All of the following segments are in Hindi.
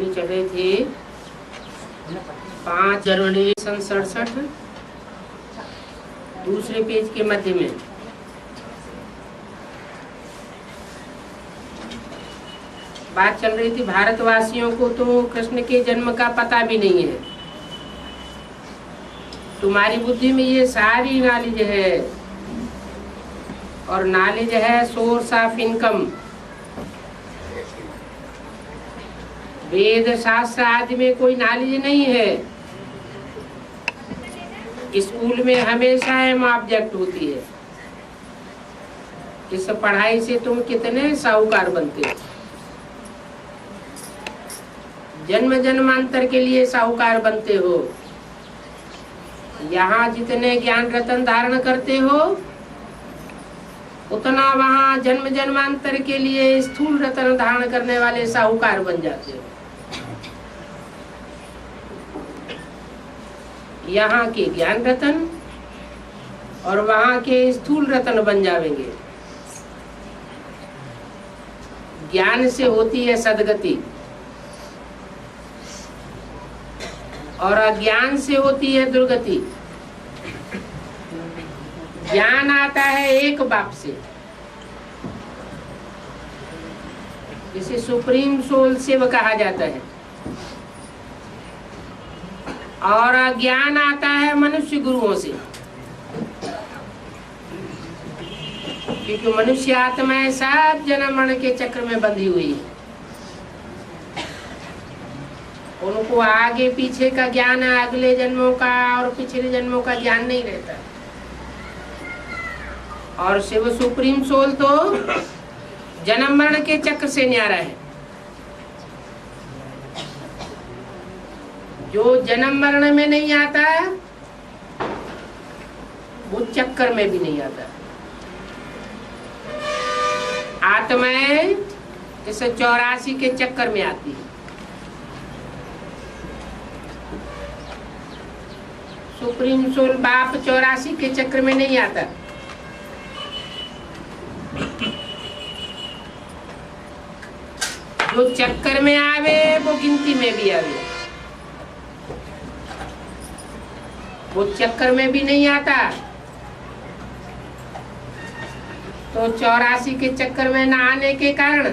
आगे चल रहे थे 5 जनवरी 1967, दूसरे पेज के मध्य में बात चल रही थी। भारतवासियों को तो कृष्ण के जन्म का पता भी नहीं है। तुम्हारी बुद्धि में ये सारी नॉलेज है, और नॉलेज है सोर्स ऑफ इनकम। वेद शास्त्र आदि में कोई नॉलेज नहीं है। स्कूल में हमेशा एम ऑब्जेक्ट होती है। इस पढ़ाई से तुम कितने साहूकार बनते हो, जन्म जन्मांतर के लिए साहूकार बनते हो। यहाँ जितने ज्ञान रतन धारण करते हो, उतना वहाँ जन्म जन्मांतर के लिए स्थूल रतन धारण करने वाले साहूकार बन जाते हो। यहाँ के ज्ञान रतन और वहाँ के स्थूल रतन बन जाएंगे। ज्ञान से होती है सदगति, और अज्ञान से होती है दुर्गति। ज्ञान आता है एक बाप से, जिसे सुप्रीम सोल शिव कहा जाता है, और अज्ञान आता है मनुष्य गुरुओं से, क्योंकि मनुष्य आत्माएं सब जन्म मरण के चक्र में बंधी हुई है। उनको आगे पीछे का ज्ञान, अगले जन्मों का और पिछले जन्मों का ज्ञान नहीं रहता। और शिव सुप्रीम सोल तो जन्म मरण के चक्र से न्यारा है। जो जन्म मरण में नहीं आता, वो चक्कर में भी नहीं आता। आत्माएं इस 84 के चक्कर में आती है। सुप्रीम सोल बाप 84 के चक्र में नहीं आता। जो चक्कर में आवे वो गिनती में भी आवे, वो चक्कर में भी नहीं आता। तो 84 के चक्कर में न आने के कारण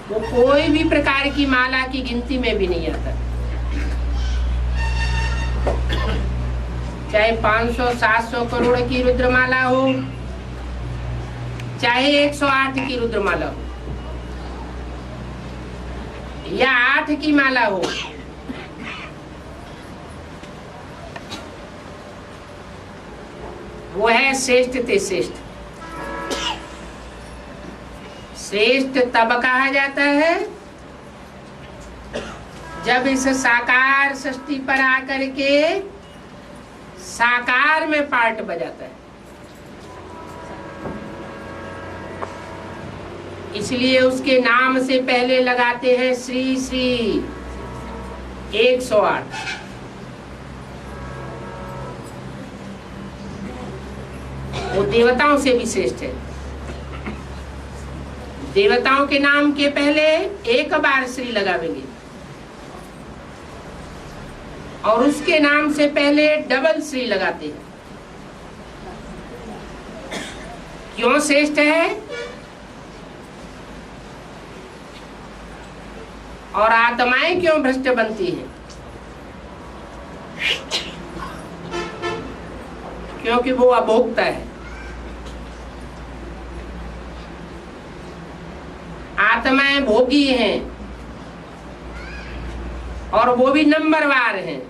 वो कोई भी प्रकार की माला की गिनती में भी नहीं आता। चाहे 500-700 करोड़ की रुद्रमाला हो, चाहे 108 की रुद्रमाला हो, या 8 की माला हो, वो है श्रेष्ठ ते श्रेष्ठ। श्रेष्ठ तब कहा जाता है जब इस साकार सृष्टि पर आकर के साकार में पार्ट बजाता है। इसलिए उसके नाम से पहले लगाते हैं श्री श्री 108। वो देवताओं से भी श्रेष्ठ है। देवताओं के नाम के पहले एक बार श्री लगावेंगे, और उसके नाम से पहले डबल श्री लगाते हैं। क्यों श्रेष्ठ है? और आत्माएं क्यों भ्रष्ट बनती हैं? क्योंकि वो अभोक्ता है। आत्माएं भोगी हैं, और वो भी नंबरवार हैं।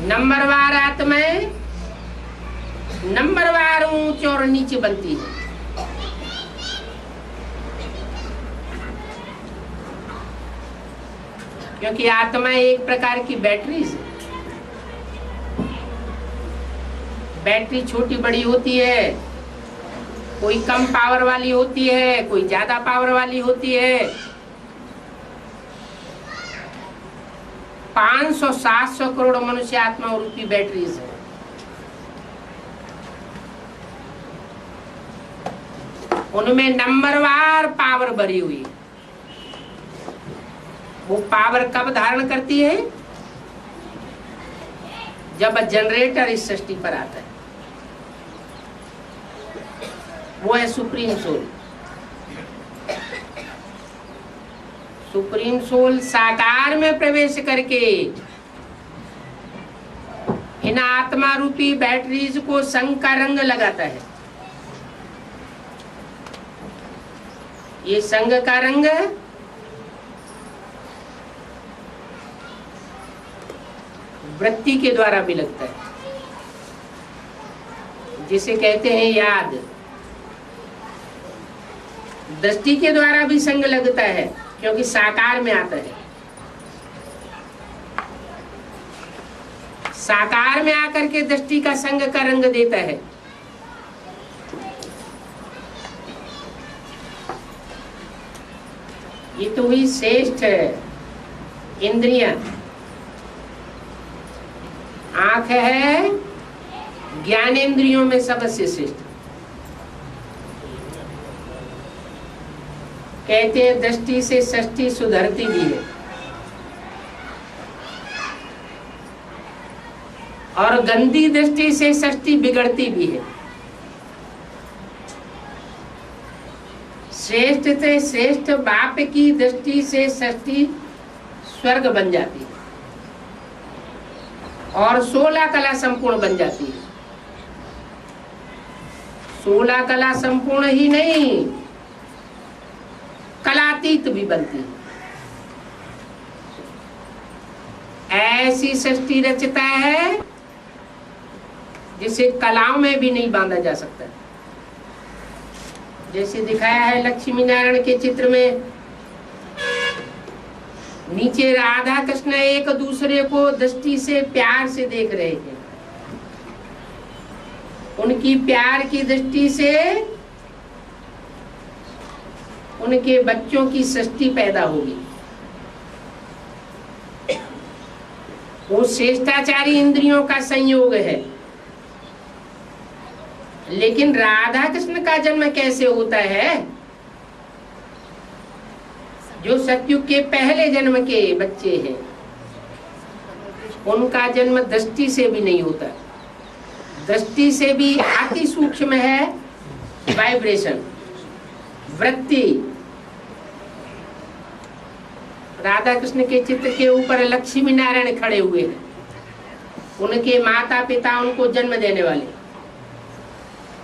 नंबरवार आत्माएं नंबरवार ऊंच और नीचे बनती है। क्योंकि आत्मा एक प्रकार की बैटरी है। बैटरी छोटी बड़ी होती है, कोई कम पावर वाली होती है, कोई ज्यादा पावर वाली होती है। 500-700 करोड़ मनुष्य आत्मा रूपी बैटरीज है। उनमें नंबरवार पावर भरी हुई है। वो पावर कब धारण करती है? जब जनरेटर इस सृष्टि पर आता है। वो है सुप्रीम सोल। सुप्रीम सोल साकार में प्रवेश करके इन आत्मा रूपी बैटरीज को संग का रंग लगाता है। ये संग का रंग वृत्ति के द्वारा भी लगता है, जिसे कहते हैं याद। दृष्टि के द्वारा भी संग लगता है, क्योंकि साकार में आता है। साकार में आकर के दृष्टि का संग का रंग देता है। ये तो हुई श्रेष्ठ इंद्रियां। आंख है ज्ञानेंद्रियों में सबसे श्रेष्ठ। कहते हैं दृष्टि से षष्ठी सुधरती भी है और गंदी दृष्टि से षष्ठी बिगड़ती भी है। श्रेष्ठ से श्रेष्ठ बाप की दृष्टि से षष्ठी स्वर्ग बन जाती है और 16 कला संपूर्ण बन जाती है। 16 कला संपूर्ण ही नहीं, कलातीत भी बनती है। ऐसी सृष्टि रचता है जिसे कलाओं में भी नहीं बांधा जा सकता। जैसे दिखाया है लक्ष्मी नारायण के चित्र में, नीचे राधा कृष्ण एक दूसरे को दृष्टि से प्यार से देख रहे हैं। उनकी प्यार की दृष्टि से उनके बच्चों की सृष्टि पैदा होगी। वो श्रेष्ठाचारी इंद्रियों का संयोग है। लेकिन राधा कृष्ण का जन्म कैसे होता है? जो सतयुग के पहले जन्म के बच्चे हैं, उनका जन्म दृष्टि से भी नहीं होता। दृष्टि से भी अति सूक्ष्म है वाइब्रेशन, वृत्ति। राधा कृष्ण के चित्र के ऊपर लक्ष्मी नारायण खड़े हुए हैं, उनके माता पिता उनको जन्म देने वाले।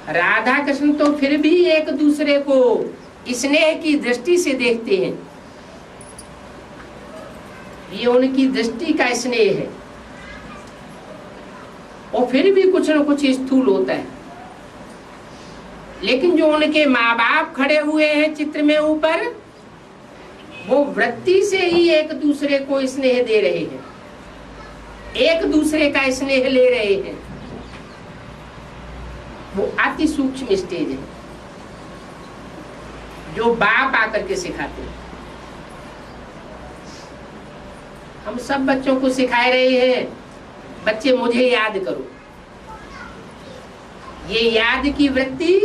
राधा कृष्ण तो फिर भी एक दूसरे को स्नेह की दृष्टि से देखते हैं। ये उनकी दृष्टि का स्नेह है, और फिर भी कुछ न कुछ स्थूल होता है। लेकिन जो उनके माँ बाप खड़े हुए हैं चित्र में ऊपर, वो वृत्ति से ही एक दूसरे को स्नेह दे रहे हैं, एक दूसरे का स्नेह ले रहे हैं। वो अति सूक्ष्म स्टेज है जो बाप आकर के सिखाते हैं। हम सब बच्चों को सिखा रहे हैं, बच्चे मुझे याद करो। ये याद की वृत्ति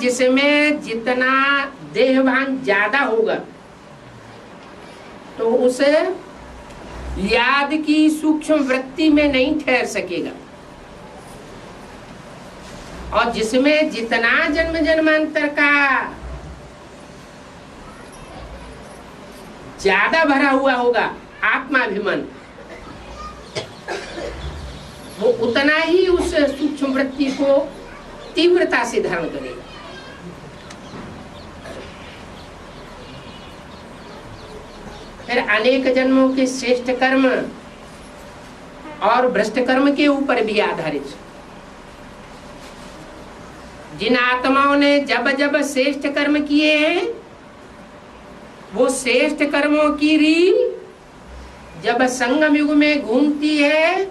जिसमें जितना देहभान ज्यादा होगा, तो उस याद की सूक्ष्म वृत्ति में नहीं ठहर सकेगा। और जिसमें जितना जन्म जन्मांतर का ज्यादा भरा हुआ होगा आत्माभिमान, वो उतना ही उस सूक्ष्म वृत्ति को तीव्रता से धारण करेगा। फिर अनेक जन्मों के श्रेष्ठ कर्म और भ्रष्ट कर्म के ऊपर भी आधारित। जिन आत्माओं ने जब जब श्रेष्ठ कर्म किए हैं, वो श्रेष्ठ कर्मों की रील जब संगम युग में घूमती है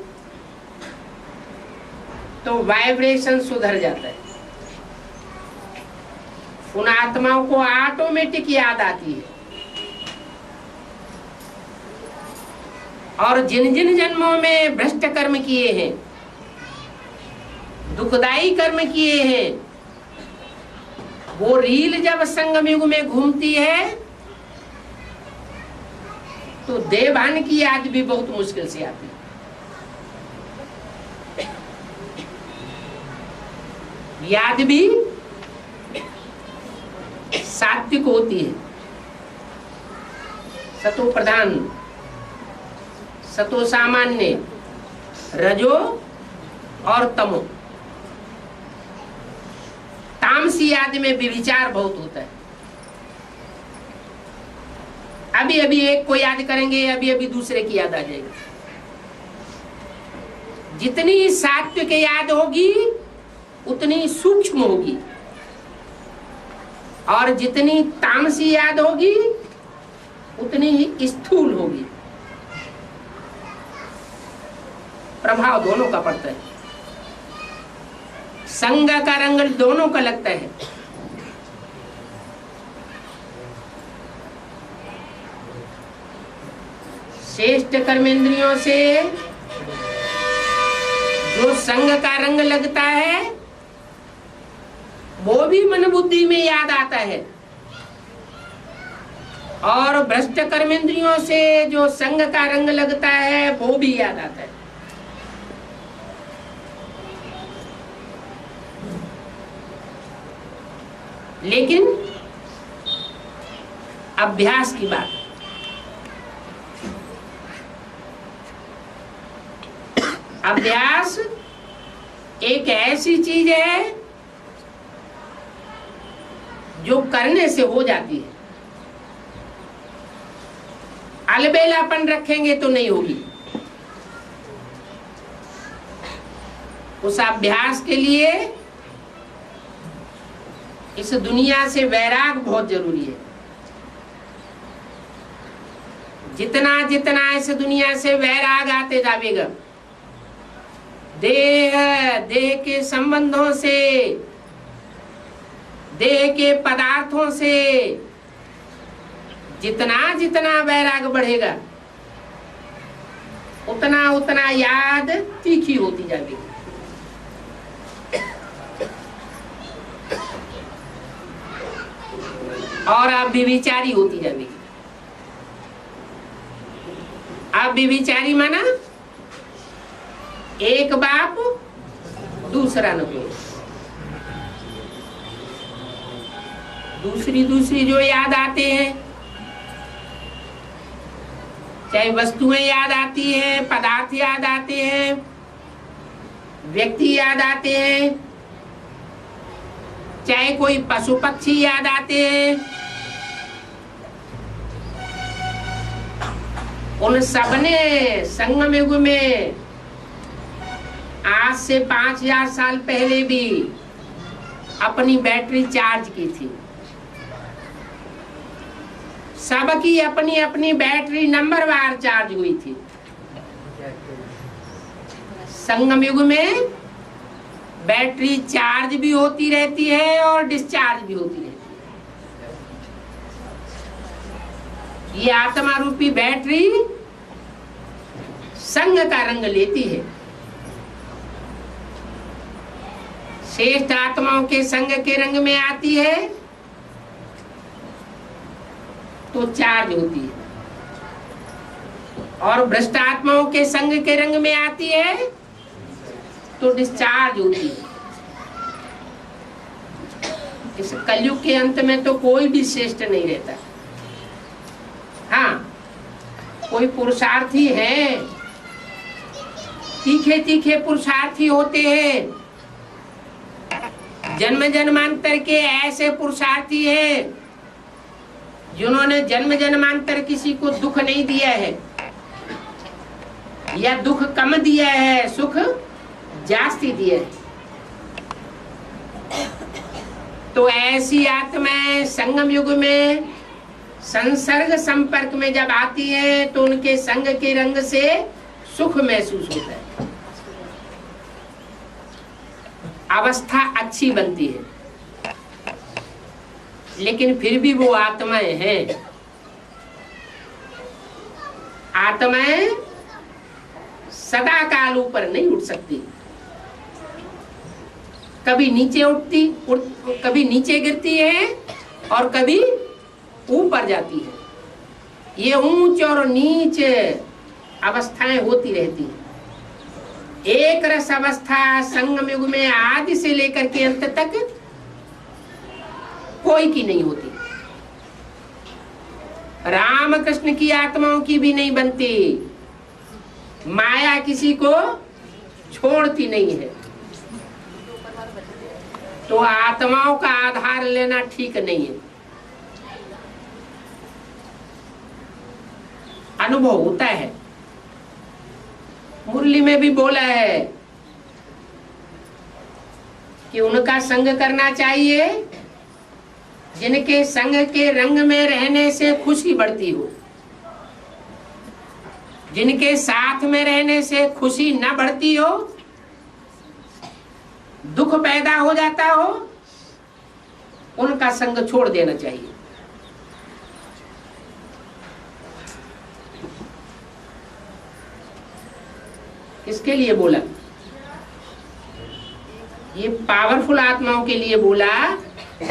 तो वाइब्रेशन सुधर जाता है। उन आत्माओं को ऑटोमेटिक याद आती है। और जिन जिन जन्मों में भ्रष्ट कर्म किए हैं, दुखदाई कर्म किए हैं, वो रील जब संगम युग में घूमती है तो देवभान की याद भी बहुत मुश्किल से आती है। याद भी सात्विक होती है, सतो प्रधान, सतो सामान्य, रजो और तमो। तामसी याद में विचार बहुत होता है। अभी अभी एक को याद करेंगे, अभी अभी दूसरे की याद आ जाएगी। जितनी सात्विक याद होगी उतनी सूक्ष्म होगी, और जितनी तामसी याद होगी उतनी ही स्थूल होगी। प्रभाव दोनों का पड़ता है, संग का रंग दोनों का लगता है। श्रेष्ठ कर्मेंद्रियों से जो संग का रंग लगता है वो भी मन बुद्धि में याद आता है, और भ्रष्ट कर्मेंद्रियों से जो संग का रंग लगता है वो भी याद आता है। लेकिन अभ्यास की बात, अभ्यास एक ऐसी चीज है जो करने से हो जाती है। अलबेलापन रखेंगे तो नहीं होगी। उस अभ्यास के लिए इस दुनिया से वैराग बहुत जरूरी है। जितना जितना इस दुनिया से वैराग आते जाएगा, देह के संबंधों से, देह के पदार्थों से जितना जितना वैराग बढ़ेगा उतना उतना याद तीखी होती जाएगी। और आप विचारी होती जाएगी। आप विचारी माना एक बाप दूसरा न कोई, दूसरी दूसरी जो याद आते हैं, चाहे वस्तुएं याद आती हैं, पदार्थ याद आते हैं, व्यक्ति याद आते हैं, चाहे कोई पशु पक्षी याद आते हैं, उन सबने संगम युग में आज से 5000 साल पहले भी अपनी बैटरी चार्ज की थी। सबकी अपनी अपनी बैटरी नंबरवार चार्ज हुई थी। संगम युग में बैटरी चार्ज भी होती रहती है और डिस्चार्ज भी होती रहती है। ये आत्मा रूपी बैटरी संग का रंग लेती है। श्रेष्ठ आत्माओं के संग के रंग में आती है तो चार्ज होती है, और भ्रष्ट आत्माओं के संग के रंग में आती है तो डिस्चार्ज होती है। इस कलयुग के अंत में तो कोई भी श्रेष्ठ नहीं रहता। हाँ, कोई पुरुषार्थी है, तीखे तीखे पुरुषार्थी होते हैं। जन्म जन्मांतर के ऐसे पुरुषार्थी हैं जिन्होंने जन्म जन्मांतर किसी को दुख नहीं दिया है, या दुख कम दिया है, सुख जास्ती दिया है। तो ऐसी आत्माएं संगम युग में संसर्ग संपर्क में जब आती है तो उनके संग के रंग से सुख महसूस होता है, अवस्था अच्छी बनती है। लेकिन फिर भी वो आत्माएं हैं। आत्माएं सदा काल ऊपर नहीं उठ सकती। कभी नीचे कभी नीचे गिरती है और कभी ऊपर जाती है। ये ऊंच और नीच अवस्थाएं होती रहती हैं। एक रस अवस्था संगम युग में आदि से लेकर के अंत तक कोई की नहीं होती। राम कृष्ण की आत्माओं की भी नहीं बनती। माया किसी को छोड़ती नहीं है। तो आत्माओं का आधार लेना ठीक नहीं है। अनुभव होता है। मुरली में भी बोला है कि उनका संग करना चाहिए जिनके संग के रंग में रहने से खुशी बढ़ती हो। जिनके साथ में रहने से खुशी न बढ़ती हो, दुख पैदा हो जाता हो, उनका संग छोड़ देना चाहिए। किसके लिए बोला? ये पावरफुल आत्माओं के लिए बोला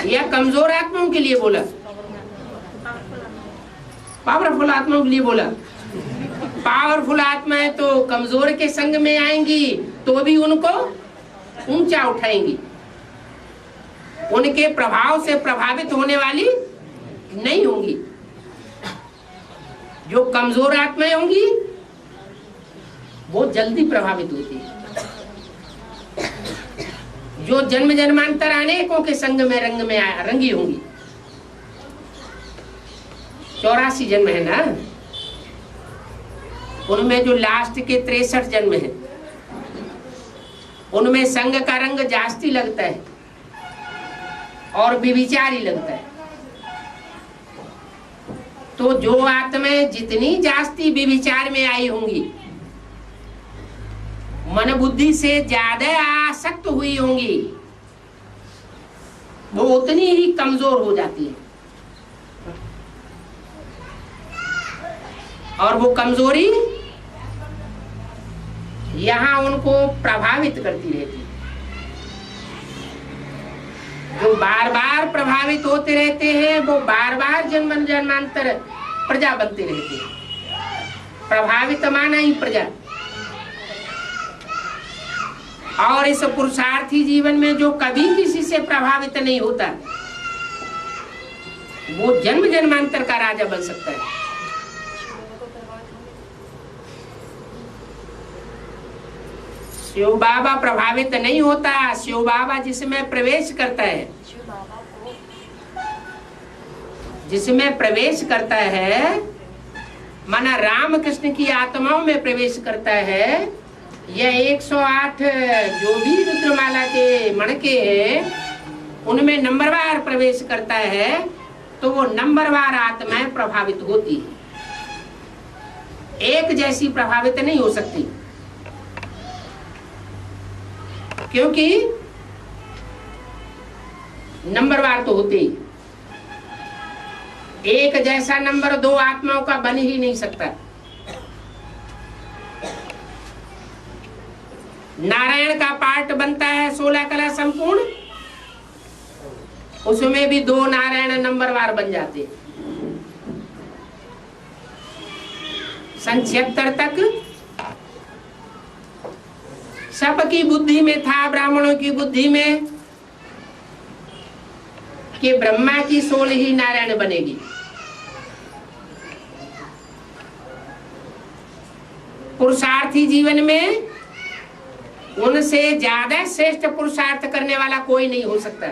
या कमजोर आत्माओं के लिए बोला? पावरफुल आत्माओं के लिए बोला। पावरफुल आत्माएं तो कमजोर के संग में आएंगी तो भी उनको ऊंचा उठाएंगी। उनके प्रभाव से प्रभावित होने वाली नहीं होंगी। जो कमजोर आत्माएं होंगी वो जल्दी प्रभावित होती है। जो जन्म जन्मांतर अनेकों के संग में रंगी होंगी। 84 जन्म है ना, उनमें जो लास्ट के 63 जन्म है उनमें संग का रंग जास्ती लगता है और विविचारी लगता है। तो जो आत्माएं जितनी जास्ती विविचार में आई होंगी, मन बुद्धि से ज्यादा आसक्त हुई होंगी, वो उतनी ही कमजोर हो जाती है। और वो कमजोरी यहां उनको प्रभावित करती रहती है। जो बार बार प्रभावित होते रहते हैं वो बार बार जन्म जन्मांतर प्रजा बनते रहते हैं। प्रभावित माना ही प्रजा। और इस पुरुषार्थी जीवन में जो कभी किसी से प्रभावित नहीं होता, वो जन्म जन्मांतर का राजा बन सकता है। शिव बाबा प्रभावित नहीं होता। शिव बाबा जिसमें प्रवेश करता है, जिसमें प्रवेश करता है, माना राम कृष्ण की आत्माओं में प्रवेश करता है। यह 108 जो भी रुद्रमाला के मणके हैं उनमें नंबरवार प्रवेश करता है, तो वो नंबरवार आत्माएं प्रभावित होती है। एक जैसी प्रभावित नहीं हो सकती, क्योंकि नंबरवार तो होते ही। एक जैसा नंबर दो आत्माओं का बन ही नहीं सकता। नारायण का पाठ बनता है 16 कला संपूर्ण, उसमें भी 2 नारायण नंबरवार बन जाते। सन 76 तक सबकी बुद्धि में था, ब्राह्मणों की बुद्धि में, कि ब्रह्मा की 16 ही नारायण बनेगी। पुरुषार्थी जीवन में उनसे ज्यादा श्रेष्ठ पुरुषार्थ करने वाला कोई नहीं हो सकता।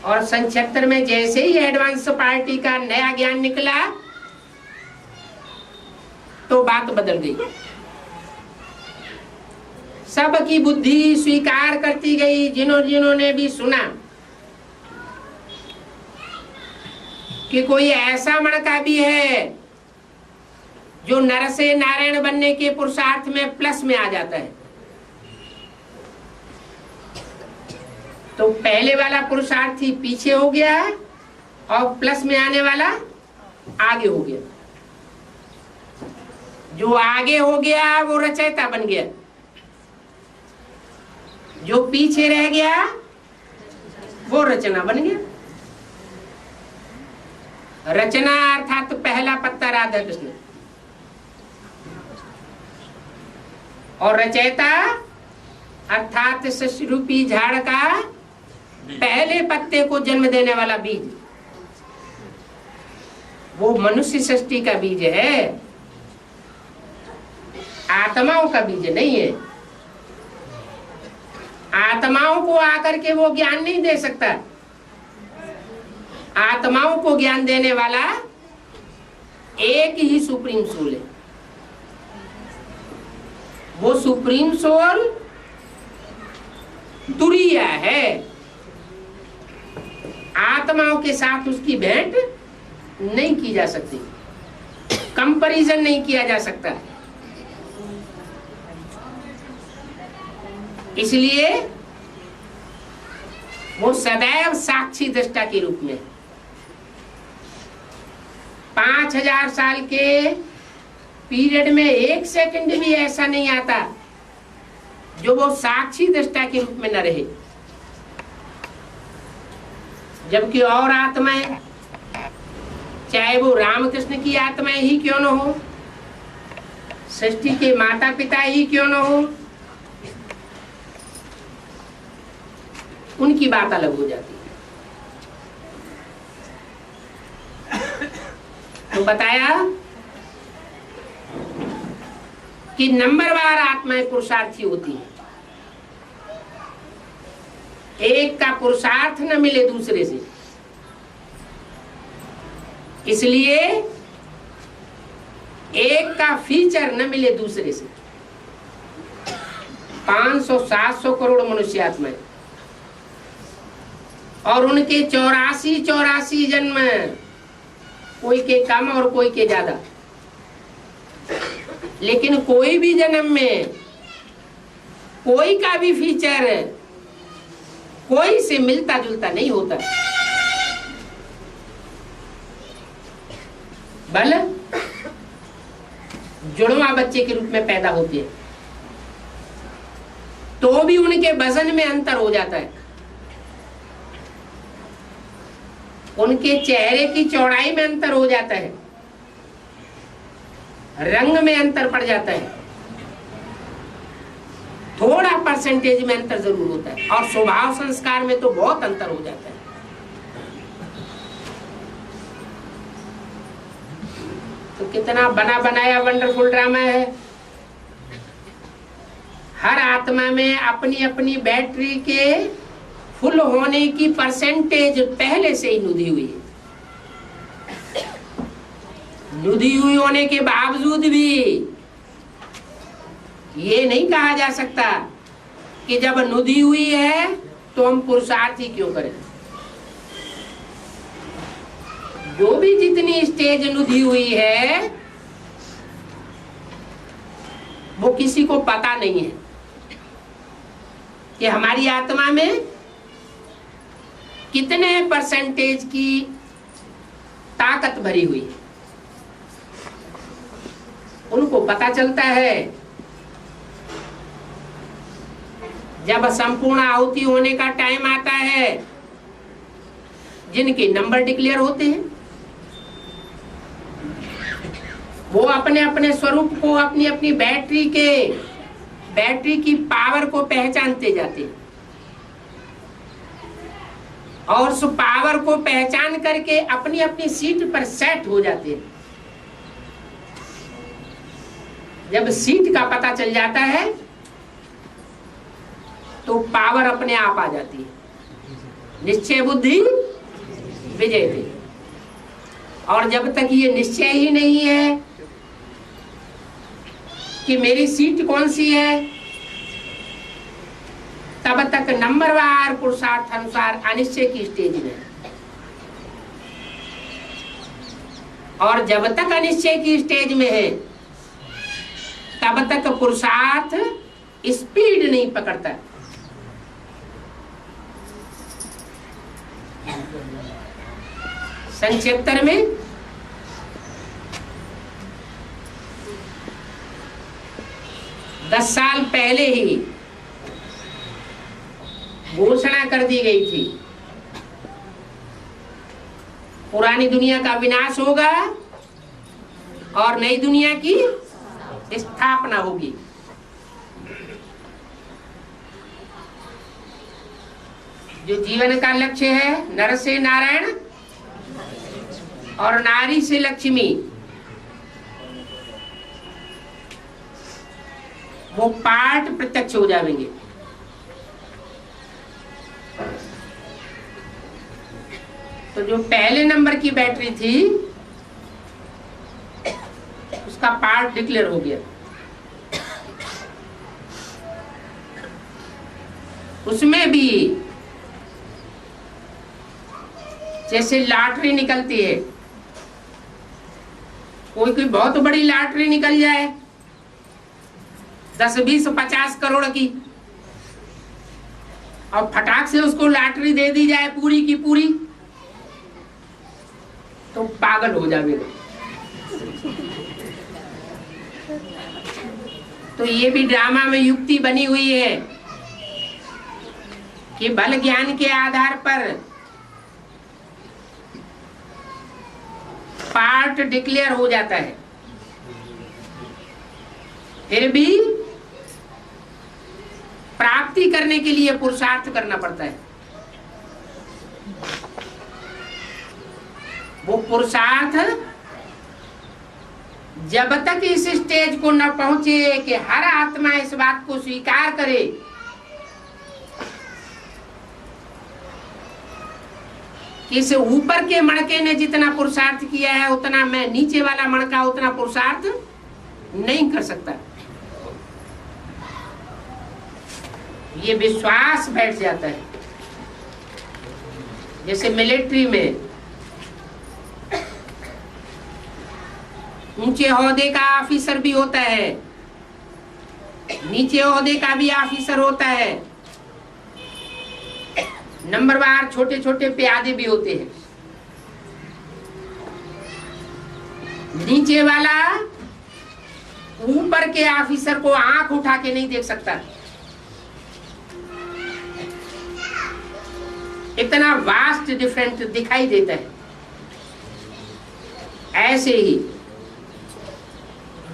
और सन 76 में जैसे ही एडवांस पार्टी का नया ज्ञान निकला तो बात बदल गई। सबकी बुद्धि स्वीकार करती गई। जिन्होंने भी सुना कि कोई ऐसा मणका भी है जो नर से नारायण बनने के पुरुषार्थ में प्लस में आ जाता है, तो पहले वाला पुरुषार्थी पीछे हो गया और प्लस में आने वाला आगे हो गया। जो आगे हो गया वो रचयिता बन गया। जो पीछे रह गया वो रचना बन गया। रचना अर्थात तो पहला पत्ता राधा कृष्ण, और रचयिता अर्थात सृष्टि रूपी झाड़ का पहले पत्ते को जन्म देने वाला बीज, वो मनुष्य सृष्टि का बीज है, आत्माओं का बीज नहीं है। आत्माओं को आकर के वो ज्ञान नहीं दे सकता। आत्माओं को ज्ञान देने वाला एक ही सुप्रीम सोल है। वो सुप्रीम सोल तुरीय है। आत्माओं के साथ उसकी भेंट नहीं की जा सकती, कंपैरिजन नहीं किया जा सकता। इसलिए वो सदैव साक्षी दृष्टा के रूप में 5000 साल के पीरियड में एक सेकंड भी ऐसा नहीं आता जो वो साक्षी दृष्टा के रूप में न रहे। जबकि और आत्माएं, चाहे वो रामकृष्ण की आत्माएं ही क्यों न हो, सृष्टि के माता पिता ही क्यों न हो, उनकी बात अलग हो जाती है। तो बताया कि नंबरवार आत्माएं पुरुषार्थी होती हैं। एक का पुरुषार्थ न मिले दूसरे से, इसलिए एक का फीचर न मिले दूसरे से। 500-700 करोड़ मनुष्य आत्माएं और उनके 84 जन्म, कोई के कम और कोई के ज्यादा, लेकिन कोई भी जन्म में कोई का भी फीचर कोई से मिलता जुलता नहीं होता। बल जुड़वा बच्चे के रूप में पैदा होते हैं तो भी उनके वजन में अंतर हो जाता है, उनके चेहरे की चौड़ाई में अंतर हो जाता है, रंग में अंतर पड़ जाता है, थोड़ा परसेंटेज में अंतर जरूर होता है, और स्वभाव संस्कार में तो बहुत अंतर हो जाता है। तो कितना बना बनाया वंडरफुल ड्रामा है। हर आत्मा में अपनी अपनी बैटरी के फुल होने की परसेंटेज पहले से ही नुदी हुई है। नुदी हुई होने के बावजूद भी ये नहीं कहा जा सकता कि जब नुदी हुई है तो हम पुरुषार्थ ही क्यों करें। जो भी जितनी स्टेज नुदी हुई है वो किसी को पता नहीं है कि हमारी आत्मा में कितने परसेंटेज की ताकत भरी हुई है। उनको पता चलता है जब संपूर्ण आहुति होने का टाइम आता है, जिनके नंबर डिक्लेयर होते हैं वो अपने अपने स्वरूप को, अपनी अपनी बैटरी की पावर को पहचानते जाते हैं और उस पावर को पहचान करके अपनी अपनी सीट पर सेट हो जाते हैं। जब सीट का पता चल जाता है तो पावर अपने आप आ जाती है। निश्चय बुद्धि विजय थी। और जब तक ये निश्चय ही नहीं है कि मेरी सीट कौन सी है, तब तक नंबरवार पुरुषार्थ अनुसार अनिश्चय की स्टेज में। और जब तक अनिश्चय की स्टेज में है तब तक पुरुषार्थ स्पीड नहीं पकड़ता। संक्षेप्तर में दस साल पहले ही घोषणा कर दी गई थी, पुरानी दुनिया का विनाश होगा और नई दुनिया की स्थापना होगी। जो जीवन का लक्ष्य है, नर से नारायण और नारी से लक्ष्मी, वो पाठ प्रत्यक्ष हो जाएंगे। तो जो पहले नंबर की बैटरी थी उसका पार्ट डिक्लेयर हो गया। उसमें भी जैसे लॉटरी निकलती है, कोई बहुत बड़ी लॉटरी निकल जाए 10, 20, 50 करोड़ की, और फटाक से उसको लॉटरी दे दी जाए पूरी की पूरी, तो पागल हो जाएगा। तो ये भी ड्रामा में युक्ति बनी हुई है कि बल ज्ञान के आधार पर पार्ट डिक्लेयर हो जाता है, फिर भी प्राप्ति करने के लिए पुरुषार्थ करना पड़ता है। वो पुरुषार्थ जब तक इस स्टेज को न पहुंचे कि हर आत्मा इस बात को स्वीकार करे कि इस ऊपर के मणके ने जितना पुरुषार्थ किया है उतना मैं नीचे वाला मणका उतना पुरुषार्थ नहीं कर सकता, ये विश्वास बैठ जाता है। जैसे मिलिट्री में ऊंचे ओहदे का ऑफिसर भी होता है, नीचे ओहदे का भी ऑफिसर होता है, नंबरवार छोटे छोटे प्यादे भी होते हैं। नीचे वाला ऊपर के ऑफिसर को आंख उठा के नहीं देख सकता, इतना वास्ट डिफरेंट दिखाई देता है। ऐसे ही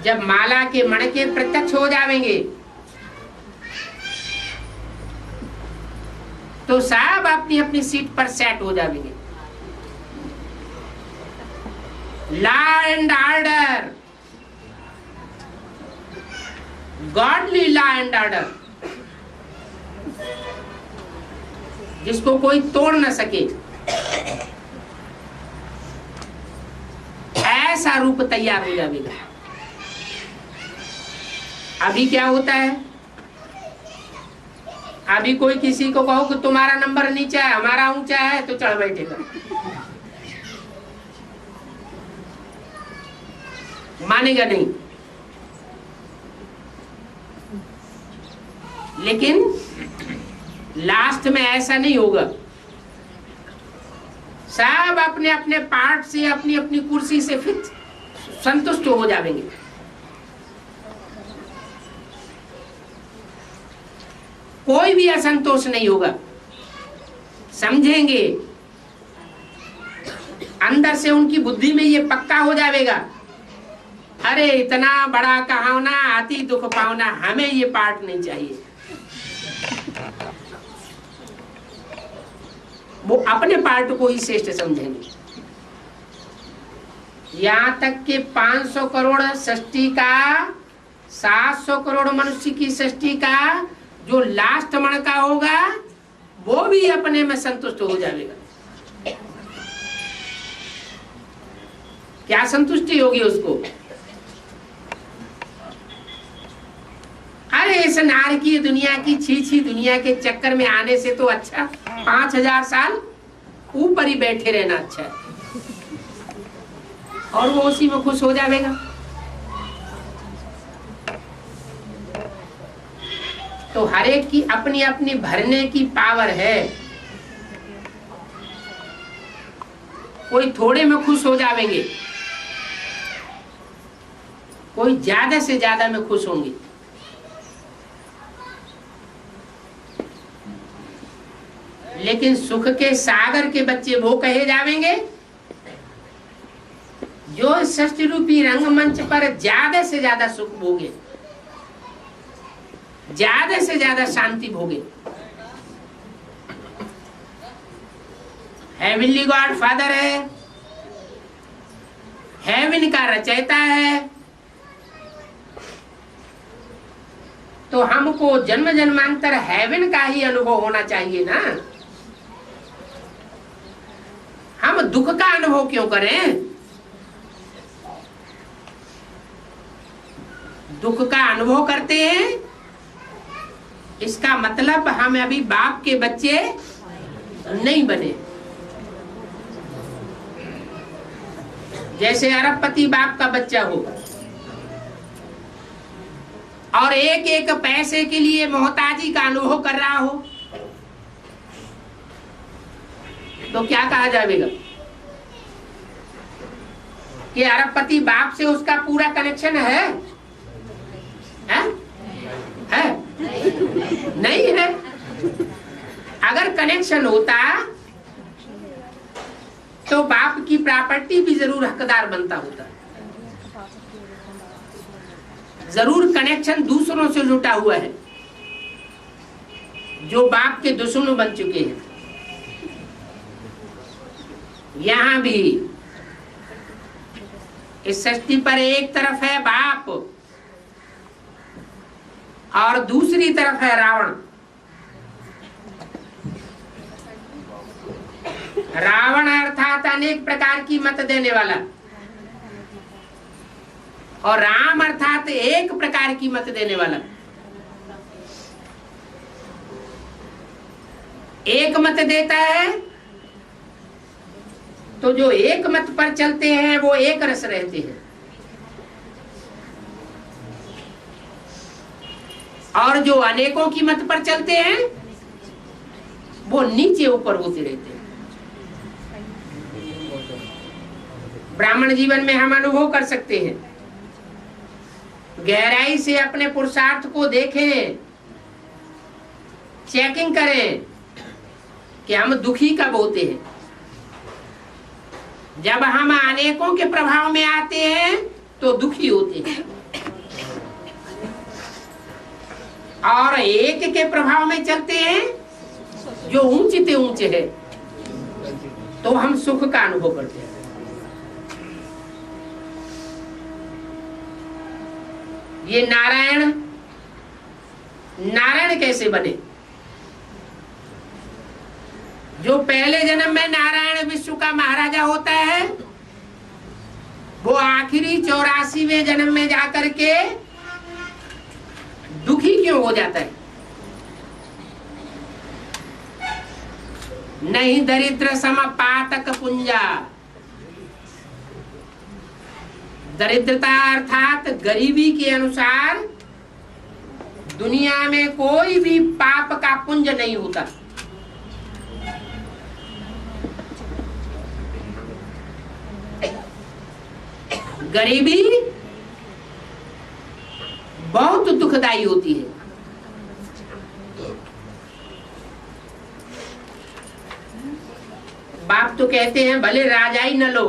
जब माला के मणके प्रत्यक्ष हो जाएंगे तो सब अपनी अपनी सीट पर सेट हो जाएंगे। Law and order, godly law and order, जिसको कोई तोड़ न सके, ऐसा रूप तैयार हो जाएगा। अभी क्या होता है, अभी कोई किसी को कहो कि तुम्हारा नंबर नीचा है हमारा ऊंचा है तो चढ़ बैठेगा, मानेगा नहीं। लेकिन लास्ट में ऐसा नहीं होगा, सब अपने अपने पार्ट से अपनी अपनी कुर्सी से फिर संतुष्ट हो जाएंगे। कोई भी असंतोष नहीं होगा, समझेंगे अंदर से, उनकी बुद्धि में ये पक्का हो जाएगा, अरे इतना बड़ा कहावना आती दुख पावना, हमें ये पार्ट नहीं चाहिए। वो अपने पार्ट को ही श्रेष्ठ समझेंगे। यहां तक कि 500 करोड़ सृष्टि का, 700 करोड़ मनुष्य की सृष्टि का जो लास्ट मणका होगा वो भी अपने में संतुष्ट हो जाएगा। क्या संतुष्टि होगी उसको? अरे इस नारकीय दुनिया की छी दुनिया के चक्कर में आने से तो अच्छा 5000 साल ऊपर ही बैठे रहना अच्छा है, और वो उसी में खुश हो जाएगा। तो हर एक की अपनी अपनी भरने की पावर है। कोई थोड़े में खुश हो जाएंगे, कोई ज्यादा से ज्यादा में खुश होंगे। लेकिन सुख के सागर के बच्चे वो कहे जावेंगे जो षष्ठ रूपी रंगमंच पर ज्यादा से ज्यादा सुख भोगे, ज्यादा से ज्यादा शांति भोगे। हेवनली गॉड फादर है, हेवन का रचयिता है, तो हमको जन्म जन्मांतर हेवन का ही अनुभव होना चाहिए ना। हम दुख का अनुभव क्यों करें? दुख का अनुभव करते हैं, इसका मतलब हम अभी बाप के बच्चे नहीं बने। जैसे अरबपति बाप का बच्चा हो और एक एक पैसे के लिए मोहताजी का अनुभव कर रहा हो, तो क्या कहा जाएगा कि अरबपति बाप से उसका पूरा कनेक्शन है? है? नहीं है। अगर कनेक्शन होता तो बाप की प्रॉपर्टी भी जरूर हकदार बनता होता। जरूर कनेक्शन दूसरों से जुटा हुआ है जो बाप के दुश्मन बन चुके हैं। यहां भी इस सृष्टि पर एक तरफ है बाप और दूसरी तरफ है रावण। रावण अर्थात अनेक प्रकार की मत देने वाला, और राम अर्थात एक प्रकार की मत देने वाला। एक मत देता है तो जो एक मत पर चलते हैं वो एक रस रहते हैं, और जो अनेकों की मत पर चलते हैं वो नीचे ऊपर होते रहते हैं। ब्राह्मण जीवन में हम अनुभव कर सकते हैं, गहराई से अपने पुरुषार्थ को देखें, चेकिंग करें कि हम दुखी कब होते हैं। जब हम अनेकों के प्रभाव में आते हैं तो दुखी होते हैं, और एक के प्रभाव में चलते हैं जो ऊंचे से ऊंचे है तो हम सुख का अनुभव करते हैं। ये नारायण कैसे बने? जो पहले जन्म में नारायण विश्व का महाराजा होता है वो आखिरी 84वें जन्म में जाकर के दुखी क्यों हो जाता है? नहीं दरिद्र सम पातक पुंजा। दरिद्रता अर्थात गरीबी के अनुसार दुनिया में कोई भी पाप का पुंज नहीं होता। गरीबी बहुत दुखदाई होती है। बाप तो कहते हैं भले राजाई न लो,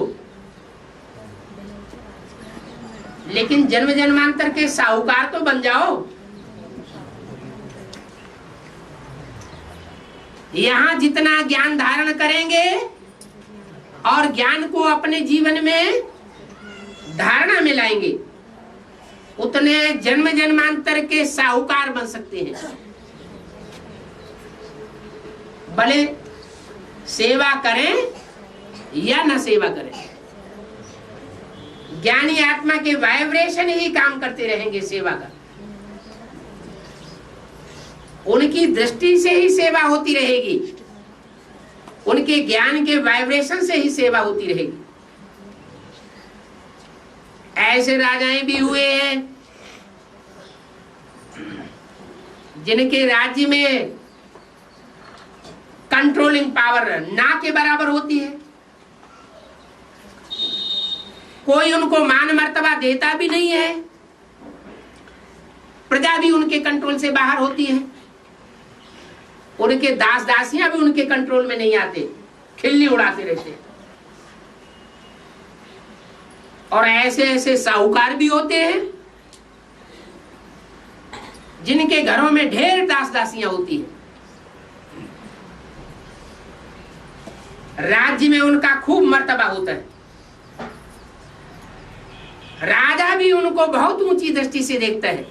लेकिन जन्म जन्मांतर के साहूकार तो बन जाओ। यहां जितना ज्ञान धारण करेंगे और ज्ञान को अपने जीवन में धारणा में लाएंगे, उतने जन्म जन्मांतर के साहूकार बन सकते हैं। भले सेवा करें या न सेवा करें, ज्ञानी आत्मा के वाइब्रेशन ही काम करते रहेंगे सेवा का। उनकी दृष्टि से ही सेवा होती रहेगी, उनके ज्ञान के वाइब्रेशन से ही सेवा होती रहेगी। ऐसे राजाएं भी हुए हैं जिनके राज्य में कंट्रोलिंग पावर ना के बराबर होती है। कोई उनको मान मर्तबा देता भी नहीं है, प्रजा भी उनके कंट्रोल से बाहर होती है। उनके दास दासियां भी उनके कंट्रोल में नहीं आते, खिल्ली उड़ाते रहते। और ऐसे ऐसे साहूकार भी होते हैं जिनके घरों में ढेर दास दासियां होती हैं। राज्य में उनका खूब मर्तबा होता है, राजा भी उनको बहुत ऊंची दृष्टि से देखता है।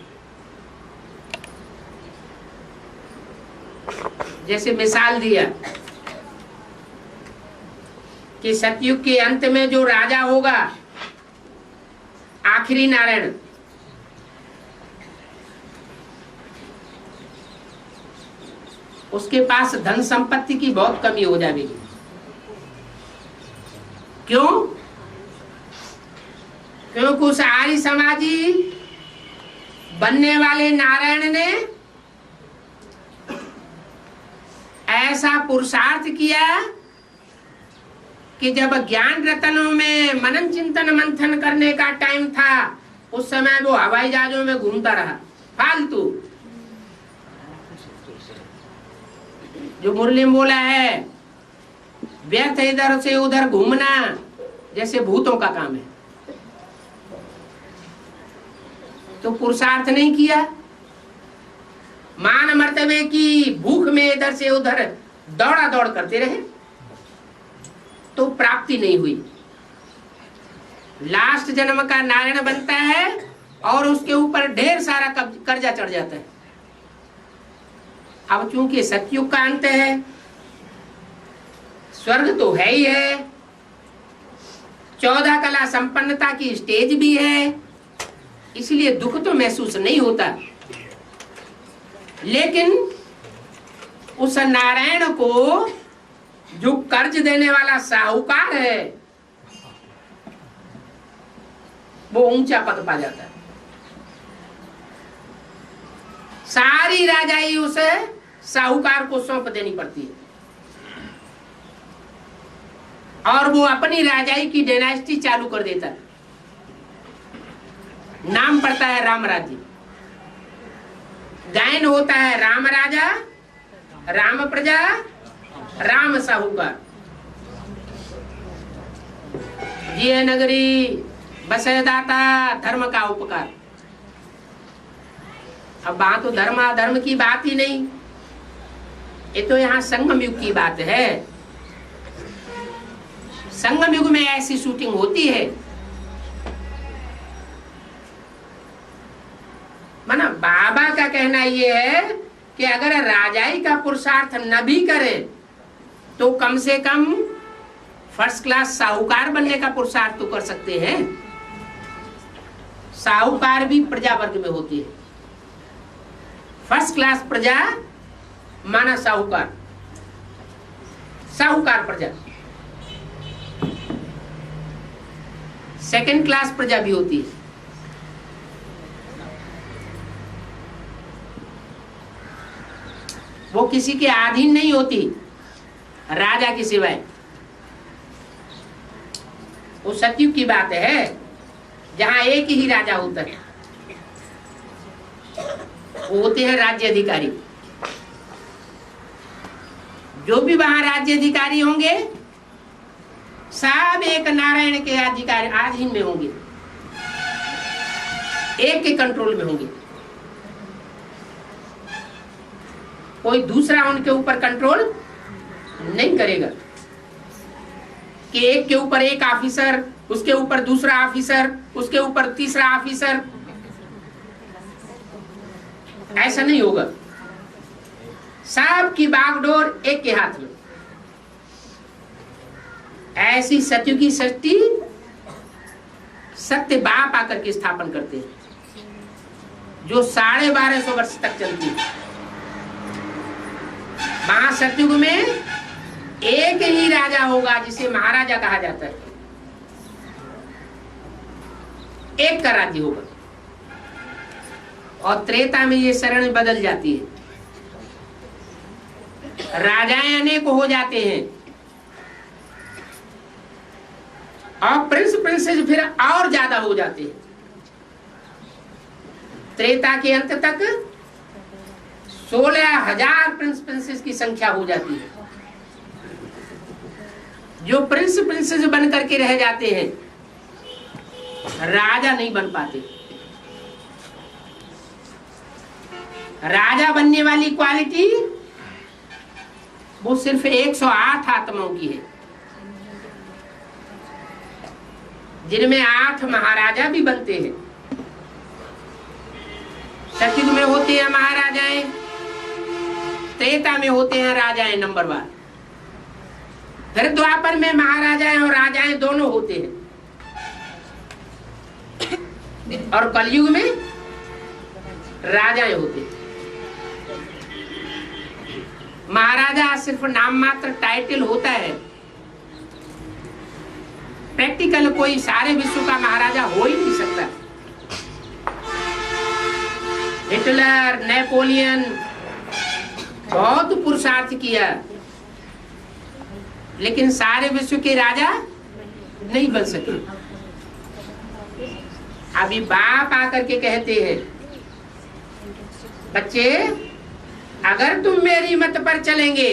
जैसे मिसाल दिया कि सतयुग के अंत में जो राजा होगा, आखिरी नारायण, उसके पास धन संपत्ति की बहुत कमी हो जाएगी। क्यों? क्योंकि उस आर्य समाजी बनने वाले नारायण ने ऐसा पुरुषार्थ किया कि जब ज्ञान रतनों में मनन चिंतन मंथन करने का टाइम था, उस समय वो हवाई जहाजों में घूमता रहा फालतू। जो मुरली में बोला है, व्यर्थ इधर से उधर घूमना जैसे भूतों का काम है। तो पुरुषार्थ नहीं किया, मान मर्तबे की भूख में इधर से उधर दौड़ा दौड़ करते रहे, तो प्राप्ति नहीं हुई। लास्ट जन्म का नारायण बनता है और उसके ऊपर ढेर सारा कर्जा चढ़ जाता है। अब चूंकि सतयुग का अंत है, स्वर्ग तो है ही है, 14 कला संपन्नता की स्टेज भी है, इसलिए दुख तो महसूस नहीं होता। लेकिन उस नारायण को जो कर्ज देने वाला साहूकार है, वो ऊंचा पद पा जाता है। सारी राजाई उसे साहूकार को सौंप देनी पड़ती है और वो अपनी राजाई की डायनेस्टी चालू कर देता है। नाम पड़ता है राम राज्य। गायन होता है राम राजा, राम प्रजा, राम साहूकार। जिय नगरी बसे दाता, धर्म का उपकार। अब बात तो धर्म अधर्म की बात ही नहीं, ये तो यहाँ संगम युग की बात है। संगम युग में ऐसी शूटिंग होती है, माना बाबा का कहना ये है कि अगर राजाई का पुरुषार्थ न भी करे तो कम से कम फर्स्ट क्लास साहूकार बनने का पुरुषार्थ तो कर सकते हैं। साहूकार भी प्रजा वर्ग में होती है। फर्स्ट क्लास प्रजा माना साहूकार, साहूकार प्रजा। सेकंड क्लास प्रजा भी होती है। वो किसी के अधीन नहीं होती राजा के सिवाय। वो सतयुग की बात है जहां एक ही राजा होता है, वो होते हैं राज्य अधिकारी। जो भी वहां राज्य अधिकारी होंगे सब एक नारायण के अधिकारी अधीन में होंगे, एक के कंट्रोल में होंगे। कोई दूसरा उनके ऊपर कंट्रोल नहीं करेगा कि एक के ऊपर एक ऑफिसर, उसके ऊपर दूसरा ऑफिसर, उसके ऊपर तीसरा ऑफिसर, ऐसा नहीं होगा। सबकी बागडोर एक के हाथ में। ऐसी सतयुगी सृष्टि सत्य बाप आकर के स्थापन करते हैं जो 1250 वर्ष तक चलती है। महासतयुग में एक ही राजा होगा जिसे महाराजा कहा जाता है, एक का राज्य होगा। और त्रेता में ये शरण बदल जाती है, राजाएं अनेक हो जाते हैं और प्रिंस प्रिंसेस फिर और ज्यादा हो जाते हैं। त्रेता के अंत तक 16,000 प्रिंस प्रिंसेस की संख्या हो जाती है। जो प्रिंस प्रिंसेस बन करके रह जाते हैं, राजा नहीं बन पाते। राजा बनने वाली क्वालिटी वो सिर्फ 108 आत्माओं की है, जिनमें 8 महाराजा भी बनते हैं। सतयुग में होते हैं महाराजाएं, त्रेता में होते हैं राजाएं नंबरवार, फिर द्वापर में महाराजाएं और राजाएं दोनों होते हैं, और कलयुग में राजाएं होते हैं। महाराजा सिर्फ नाम मात्र टाइटल होता है, प्रैक्टिकल कोई सारे विश्व का महाराजा हो ही नहीं सकता। हिटलर, नेपोलियन बहुत पुरुषार्थ किया, लेकिन सारे विश्व के राजा नहीं बन सके। अभी बाप आकर के कहते हैं, बच्चे अगर तुम मेरी मत पर चलेंगे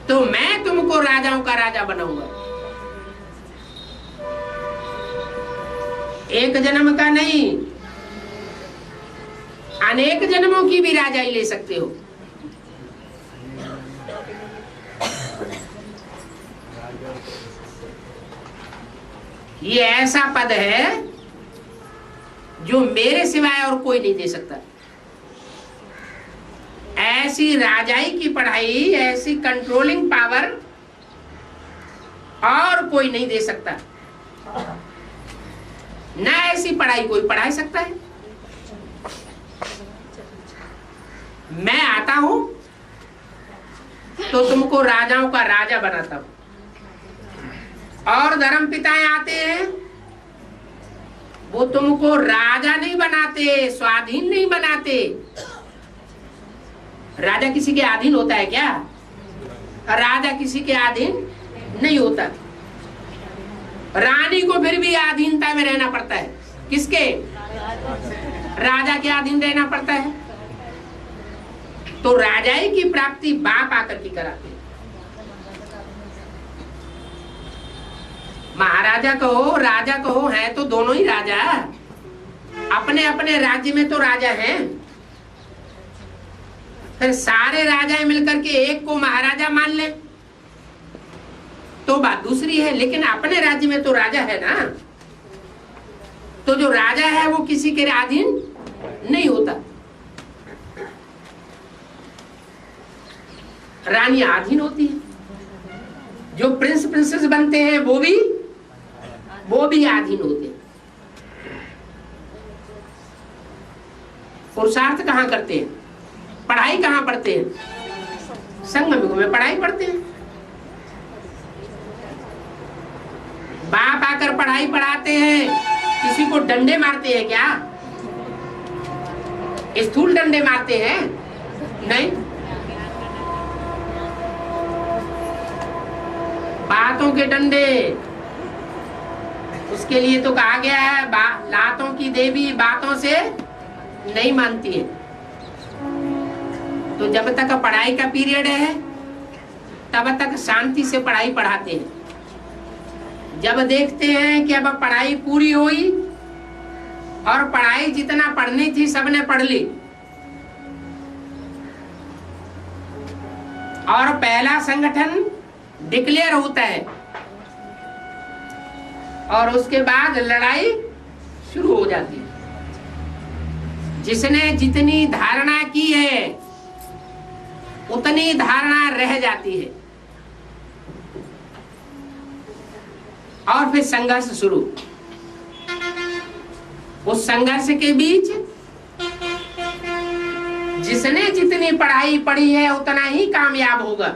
तो मैं तुमको राजाओं का राजा बनाऊंगा। एक जन्म का नहीं, अनेक जन्मों की भी राजाई ले सकते हो। ये ऐसा पद है जो मेरे सिवाय और कोई नहीं दे सकता। ऐसी राजाई की पढ़ाई, ऐसी कंट्रोलिंग पावर और कोई नहीं दे सकता। ना ऐसी पढ़ाई कोई पढ़ा सकता है। मैं आता हूं तो तुमको राजाओं का राजा बनाता हूं, और धर्म पिताएं आते हैं वो तुमको राजा नहीं बनाते, स्वाधीन नहीं बनाते। राजा किसी के अधीन होता है क्या? राजा किसी के अधीन नहीं होता। रानी को फिर भी अधीनता में रहना पड़ता है। किसके? राजा के अधीन रहना पड़ता है। तो राजाई की प्राप्ति बाप आकर के कराते हैं। महाराजा कहो, राजा कहो, है तो दोनों ही राजा। अपने अपने राज्य में तो राजा हैं। फिर सारे राजाएं मिलकर के एक को महाराजा मान ले तो बात दूसरी है, लेकिन अपने राज्य में तो राजा है ना। तो जो राजा है वो किसी के अधीन नहीं होता। रानी अधीन होती है। जो प्रिंस प्रिंसेस बनते हैं वो भी अधीन होते हैं। पुरुषार्थ कहाँ करते हैं? पढ़ाई कहाँ पढ़ते हैं? संगम में पढ़ाई पढ़ते हैं। बाप आकर पढ़ाई पढ़ाते हैं, किसी को डंडे मारते हैं क्या? स्थूल डंडे मारते हैं? नहीं। बातों के डंडे, उसके लिए तो कहा गया है लातों की देवी बातों से नहीं मानती है। तो जब तक पढ़ाई का पीरियड है तब तक शांति से पढ़ाई पढ़ाते हैं। जब देखते हैं कि अब पढ़ाई पूरी हुई और पढ़ाई जितना पढ़नी थी सबने पढ़ ली और पहला संगठन डिक्लेयर होता है और उसके बाद लड़ाई शुरू हो जाती है। जिसने जितनी धारणा की है उतनी धारणा रह जाती है और फिर संघर्ष शुरू। उस संघर्ष के बीच जिसने जितनी पढ़ाई पढ़ी है उतना ही कामयाब होगा।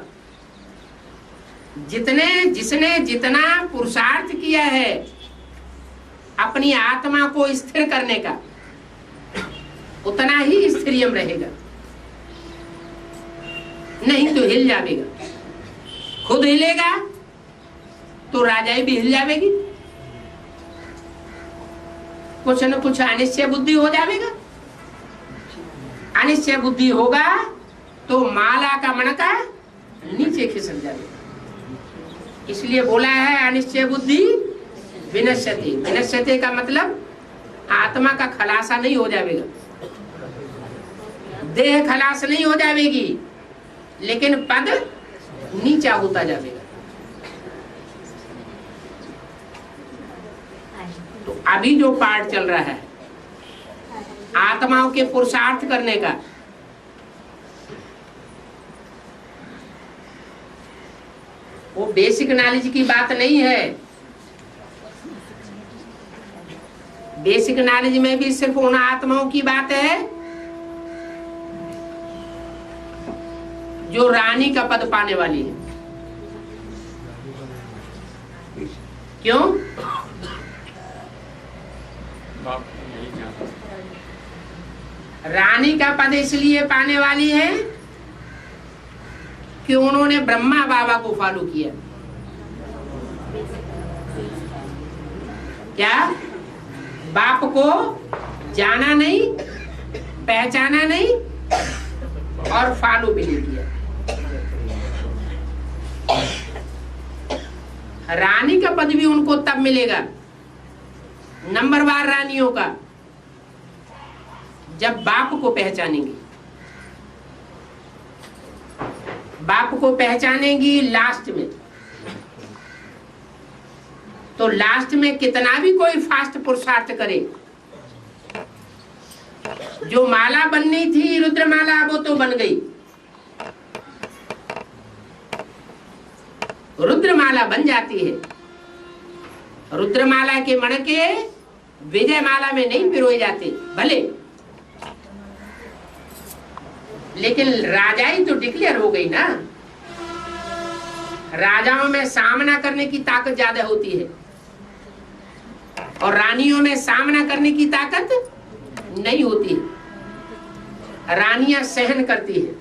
जिसने जितना पुरुषार्थ किया है अपनी आत्मा को स्थिर करने का उतना ही स्थिरियम रहेगा, नहीं तो हिल जाएगा। खुद हिलेगा तो राजाई भी हिल जाएगी, कुछ न कुछ अनिश्चय बुद्धि हो जाएगा। अनिश्चय बुद्धि होगा तो माला का मणका नीचे खिसक जाएगा। इसलिए बोला है अनिश्चय बुद्धि विनश्यति। विनश्यति का मतलब आत्मा का खलासा नहीं हो जाएगा, देह खलास नहीं हो जाएगी, लेकिन पद नीचा होता जाएगा। तो अभी जो पाठ चल रहा है आत्माओं के पुरुषार्थ करने का, वो बेसिक नॉलेज की बात नहीं है। बेसिक नॉलेज में भी सिर्फ उन आत्माओं की बात है जो रानी का पद पाने वाली है। क्यों? रानी का पद इसलिए पाने वाली है कि उन्होंने ब्रह्मा बाबा को फॉलो किया। क्या? बाप को जाना नहीं, पहचाना नहीं और फॉलो भी नहीं किया। रानी का पद भी उनको तब मिलेगा, नंबरवार रानियों का, जब बाप को पहचानेंगी। बाप को पहचानेंगी लास्ट में, तो लास्ट में कितना भी कोई फास्ट पुरुषार्थ करे, जो माला बननी थी रुद्रमाला वो तो बन गई, रुद्रमाला बन जाती है। रुद्रमाला के मणके विजय माला में नहीं पिरोए जाते भले, लेकिन राजाई तो डिक्लेयर हो गई ना। राजाओं में सामना करने की ताकत ज्यादा होती है और रानियों में सामना करने की ताकत नहीं होती। रानियां सहन करती है।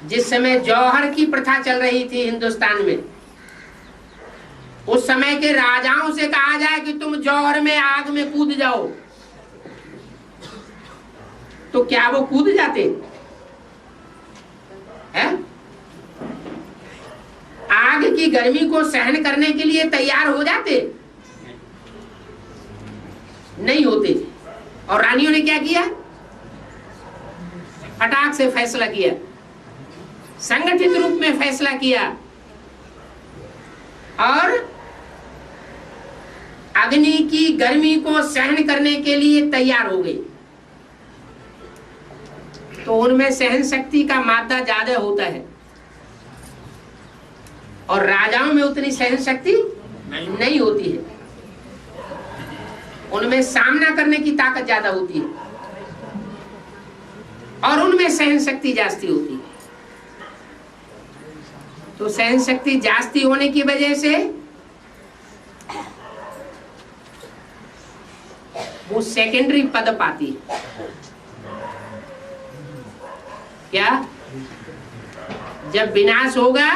जिस समय जौहर की प्रथा चल रही थी हिंदुस्तान में, उस समय के राजाओं से कहा जाए कि तुम जौहर में आग में कूद जाओ, तो क्या वो कूद जाते हैं? आग की गर्मी को सहन करने के लिए तैयार हो जाते? नहीं होते। और रानियों ने क्या किया? फटाक से फैसला किया, संगठित रूप में फैसला किया और अग्नि की गर्मी को सहन करने के लिए तैयार हो गई। तो उनमें सहन शक्ति का मात्रा ज्यादा होता है और राजाओं में उतनी सहन शक्ति नहीं होती है। उनमें सामना करने की ताकत ज्यादा होती है और उनमें सहन शक्ति जास्ती होती है। तो सहन शक्ति जास्ती होने की वजह से वो सेकेंडरी पद पाती है। क्या? जब विनाश होगा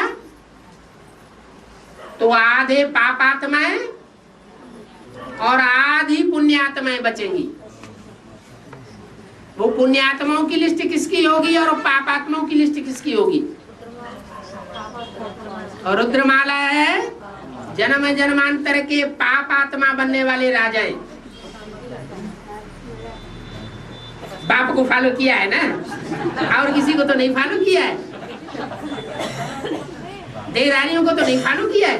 तो आधे पापात्माएं और आधी पुण्यात्माएं बचेंगी। वो पुण्यात्माओं की लिस्ट किसकी होगी और पापात्माओं की लिस्ट किसकी होगी? और रुद्रमाला है जन्म जन्मांतर के पापात्मा बनने वाले राजाएं। बाप को फॉलो किया है ना, और किसी को तो नहीं फॉलो किया है। देवरानियों को तो नहीं फॉलो किया है,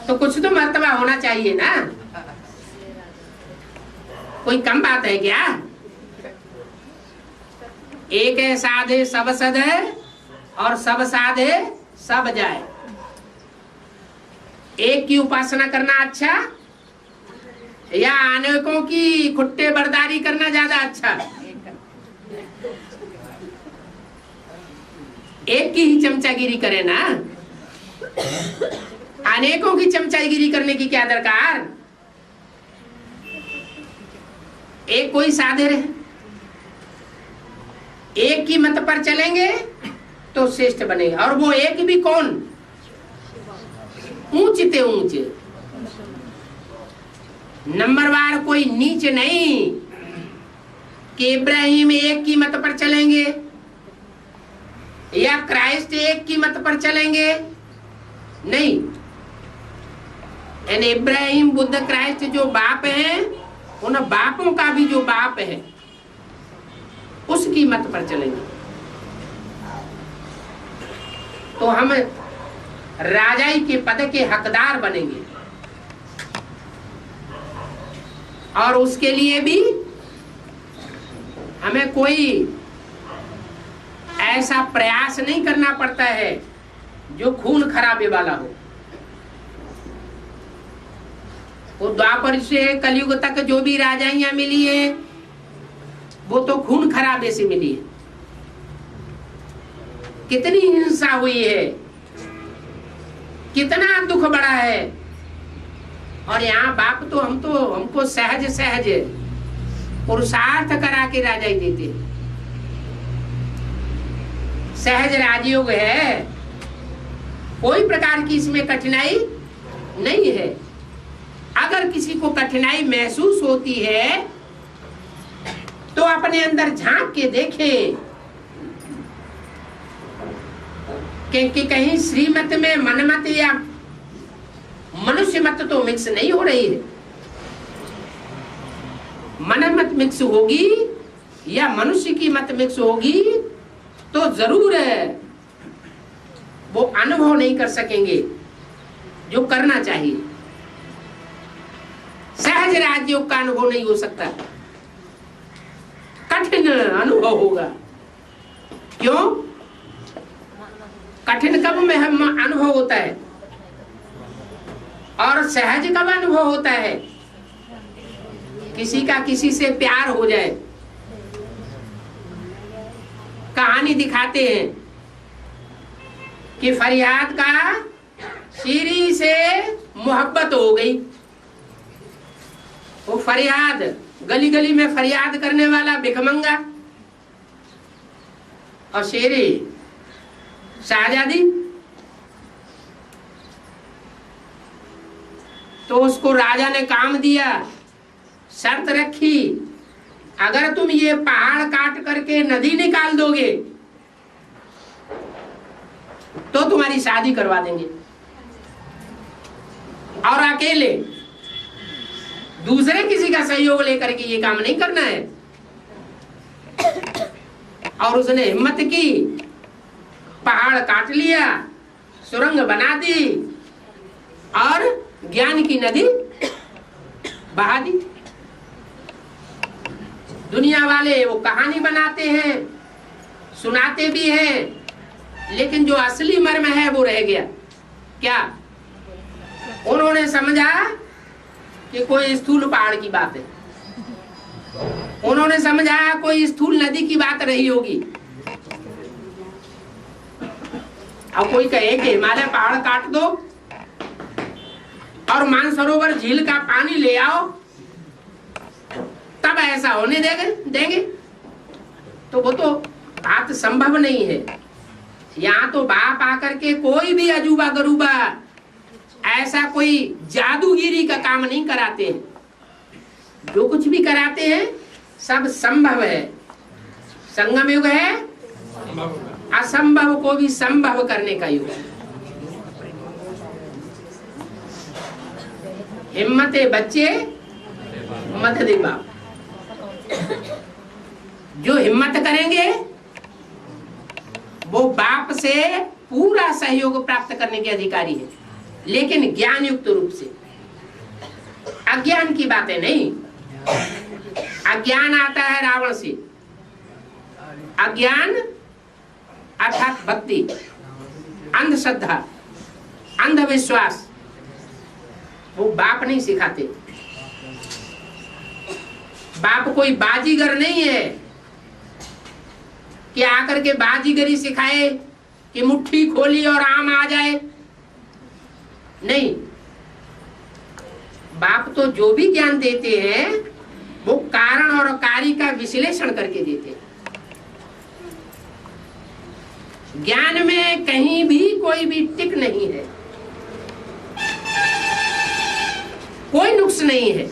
तो कुछ तो मर्तबा होना चाहिए ना। कोई कम बात है क्या? एक है साधे सब सद है और सब साधे सब जाए। एक की उपासना करना अच्छा या अनेकों की खुट्टे बरदारी करना ज्यादा अच्छा? एक की ही चमचागिरी करे ना, अनेकों की चमचागिरी करने की क्या दरकार? एक कोई साधे रहे, एक की मत पर चलेंगे तो श्रेष्ठ बनेगा। और वो एक भी कौन? ऊंचते ऊंचे। नंबरवार कोई नीच नहीं कि इब्राहिम एक की मत पर चलेंगे या क्राइस्ट एक की मत पर चलेंगे, नहीं। यानी इब्राहिम, बुद्ध, क्राइस्ट जो बाप हैं, उन बापों का भी जो बाप है उसकी मत पर चलेंगे। तो हम राजाई के पद के हकदार बनेंगे और उसके लिए भी हमें कोई ऐसा प्रयास नहीं करना पड़ता है जो खून खराबे वाला हो। वो द्वापर से कलयुग तक जो भी राजाइयां मिली है वो तो खून खराबे से मिली है। कितनी हिंसा हुई है, कितना दुख बढ़ा है। और यहाँ बाप तो हमको सहज सहज पुरुषार्थ करा के राजाई देते हैं। सहज राजयोग है, कोई प्रकार की इसमें कठिनाई नहीं है। अगर किसी को कठिनाई महसूस होती है तो अपने अंदर झांक के देखे कि कहीं श्रीमत में मनमत या मनुष्य मत तो मिक्स नहीं हो रही है। मनमत मिक्स होगी या मनुष्य की मत मिक्स होगी तो जरूर है वो अनुभव नहीं कर सकेंगे जो करना चाहिए। सहज राजयोग का अनुभव नहीं हो सकता, कठिन अनुभव होगा। क्यों? कठिन कब में हम अनुभव होता है और सहज कब अनुभव होता है? किसी का किसी से प्यार हो जाए। कहानी दिखाते हैं कि फरियाद का शीरी से मोहब्बत हो गई। वो फरियाद, गली गली में फरियाद करने वाला भिखमंगा और शेरी शाहजादी। तो उसको राजा ने काम दिया, शर्त रखी, अगर तुम ये पहाड़ काट करके नदी निकाल दोगे तो तुम्हारी शादी करवा देंगे। और अकेले, दूसरे किसी का सहयोग लेकर के ये काम नहीं करना है। और उसने हिम्मत की, पहाड़ काट लिया, सुरंग बना दी और ज्ञान की नदी बहा दी। दुनिया वाले वो कहानी बनाते हैं, सुनाते भी हैं, लेकिन जो असली मर्म है वो रह गया। क्या? उन्होंने समझा कि कोई स्थूल पहाड़ की बात है, उन्होंने समझा कोई स्थूल नदी की बात रही होगी। अब कोई कहे कि हिमालय पहाड़ काट दो और मानसरोवर झील का पानी ले आओ तब ऐसा होने देंगे तो वो तो बात संभव नहीं है। यहाँ तो बाप आकर के कोई भी अजूबा गरूबा ऐसा कोई जादूगिरी का काम नहीं कराते हैं। जो कुछ भी कराते हैं सब संभव है। संगम युग है, असंभव को भी संभव करने का युग है। हिम्मते बच्चे मत दे बाप। जो हिम्मत करेंगे वो बाप से पूरा सहयोग प्राप्त करने के अधिकारी है, लेकिन ज्ञान युक्त रूप से। अज्ञान की बातें नहीं। अज्ञान आता है रावण से। अज्ञान अर्थात भक्ति, अंधश्रद्धा, अंधविश्वास वो बाप नहीं सिखाते। बाप कोई बाजीगर नहीं है कि आकर के बाजीगरी सिखाए कि मुट्ठी खोली और आम आ जाए। नहीं, बाप तो जो भी ज्ञान देते हैं वो कारण और कार्य का विश्लेषण करके देते हैं। ज्ञान में कहीं भी कोई भी टिक नहीं है, कोई नुक्स नहीं है।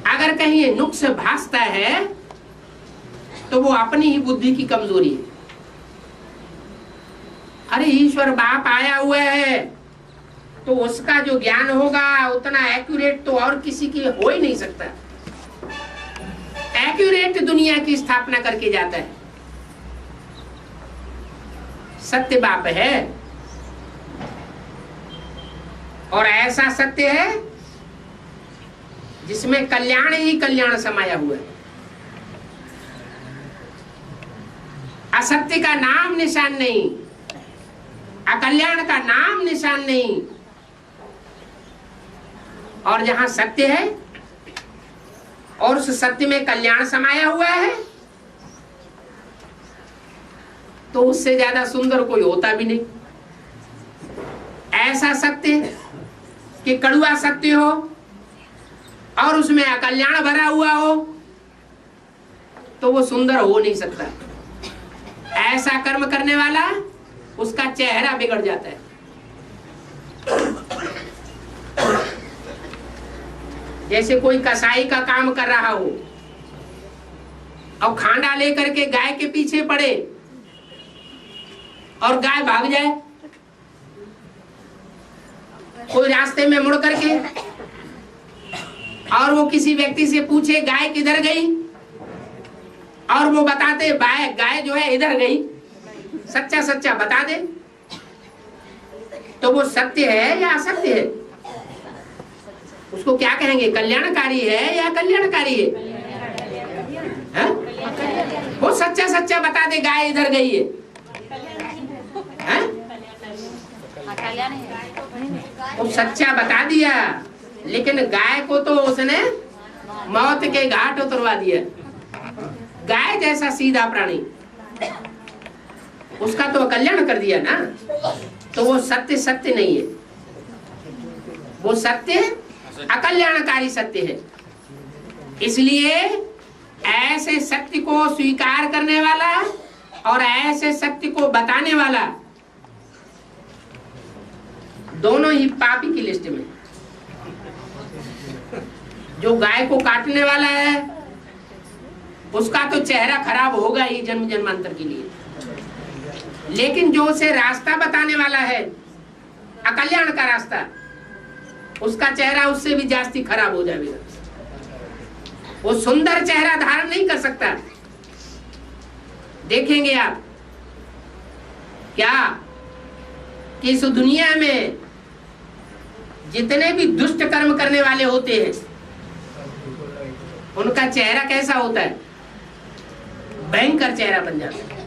अगर कहीं ये नुक्स भासता है तो वो अपनी ही बुद्धि की कमजोरी है। अरे ईश्वर बाप आया हुआ है तो उसका जो ज्ञान होगा उतना एक्यूरेट तो और किसी की हो ही नहीं सकता। एक्यूरेट दुनिया की स्थापना करके जाता है। सत्य बाप है और ऐसा सत्य है जिसमें कल्याण ही कल्याण समाया हुआ है। असत्य का नाम निशान नहीं, अकल्याण का नाम निशान नहीं। और जहां सत्य है और उस सत्य में कल्याण समाया हुआ है तो उससे ज्यादा सुंदर कोई होता भी नहीं। ऐसा सत्य कि कड़वा सत्य हो और उसमें अकल्याण भरा हुआ हो तो वो सुंदर हो नहीं सकता। ऐसा कर्म करने वाला उसका चेहरा बिगड़ जाता है। जैसे कोई कसाई का काम कर रहा हो और खांडा लेकर के गाय के पीछे पड़े और गाय भाग जाए, कोई रास्ते में मुड़ करके और वो किसी व्यक्ति से पूछे गाय किधर गई और वो बताते गाय जो है इधर गई, सच्चा सच्चा बता दे, तो वो सत्य है या असत्य है? उसको क्या कहेंगे? कल्याणकारी है या कल्याणकारी है? वो सच्चा सच्चा बता दे गाय इधर गई है, वो सच्चा बता दिया, लेकिन गाय को तो उसने मौत के घाट उतरवा दिया। गाय जैसा सीधा प्राणी, उसका तो कल्याण कर दिया ना। तो वो सत्य सत्य नहीं है, वो सत्य अकल्याणकारी सत्य है। इसलिए ऐसे सत्य को स्वीकार करने वाला और ऐसे सत्य को बताने वाला दोनों ही पापी की लिस्ट में। जो गाय को काटने वाला है उसका तो चेहरा खराब होगा ही जन्म जन्मांतर के लिए, लेकिन जो उसे रास्ता बताने वाला है, अकल्याण का रास्ता, उसका चेहरा उससे भी जास्ती खराब हो जाएगा। वो सुंदर चेहरा धारण नहीं कर सकता। देखेंगे आप क्या कि इस दुनिया में जितने भी दुष्ट कर्म करने वाले होते हैं उनका चेहरा कैसा होता है? भयंकर चेहरा बन जाता है।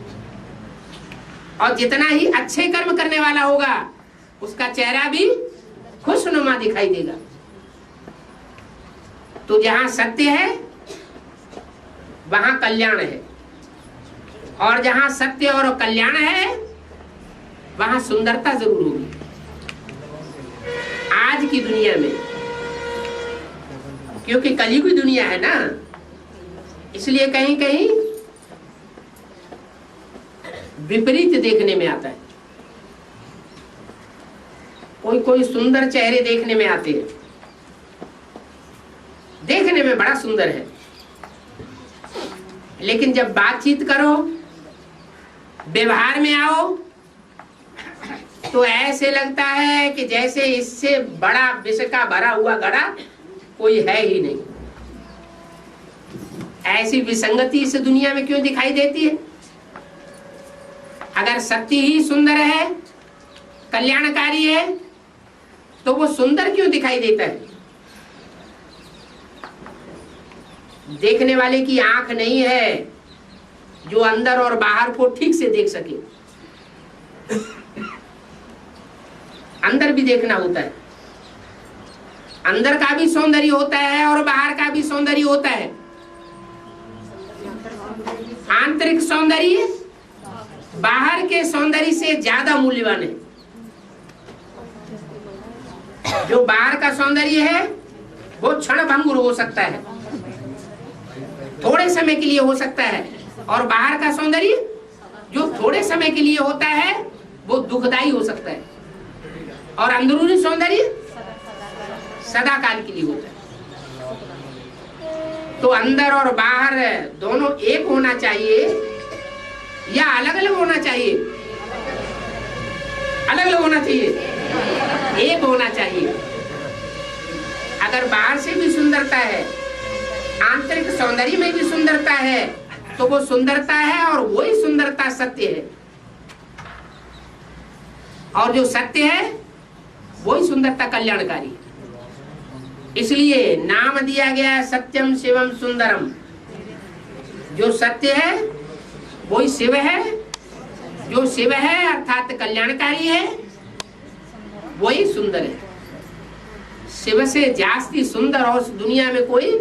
और जितना ही अच्छे कर्म करने वाला होगा उसका चेहरा भी खुशनुमा दिखाई देगा। तो जहां सत्य है वहां कल्याण है, और जहां सत्य और कल्याण है वहां सुंदरता जरूर होगी। आज की दुनिया में, क्योंकि कलयुग की दुनिया है ना, इसलिए कहीं कहीं विपरीत देखने में आता है। कोई कोई सुंदर चेहरे देखने में आते हैं, देखने में बड़ा सुंदर है, लेकिन जब बातचीत करो, व्यवहार में आओ, तो ऐसे लगता है कि जैसे इससे बड़ा विष का भरा हुआ घड़ा कोई है ही नहीं। ऐसी विसंगति इस दुनिया में क्यों दिखाई देती है? अगर सत्य ही सुंदर है, कल्याणकारी है, तो वो सुंदर क्यों दिखाई देता है? देखने वाले की आंख नहीं है जो अंदर और बाहर को ठीक से देख सके। अंदर भी देखना होता है, अंदर का भी सौंदर्य होता है और बाहर का भी सौंदर्य होता है। आंतरिक सौंदर्य बाहर के सौंदर्य से ज्यादा मूल्यवान है। जो बाहर का सौंदर्य है वो क्षण भंगुर हो सकता है, थोड़े समय के लिए हो सकता है, और बाहर का सौंदर्य जो थोड़े समय के लिए होता है वो दुखदाई हो सकता है, और अंदरूनी सौंदर्य सदा काल के लिए होता है। तो अंदर और बाहर दोनों एक होना चाहिए या अलग अलग होना चाहिए? अलग अलग होना चाहिए, एक होना चाहिए। अगर बाहर से भी सुंदरता है, आंतरिक सौंदर्य में भी सुंदरता है, तो वो सुंदरता है और वही सुंदरता सत्य है। और जो सत्य है वही सुंदरता कल्याणकारी है। इसलिए नाम दिया गया है सत्यम शिवम सुंदरम। जो सत्य है वही शिव है, जो शिव है अर्थात कल्याणकारी है वही सुंदर है। शिव से जास्ती सुंदर और दुनिया में कोई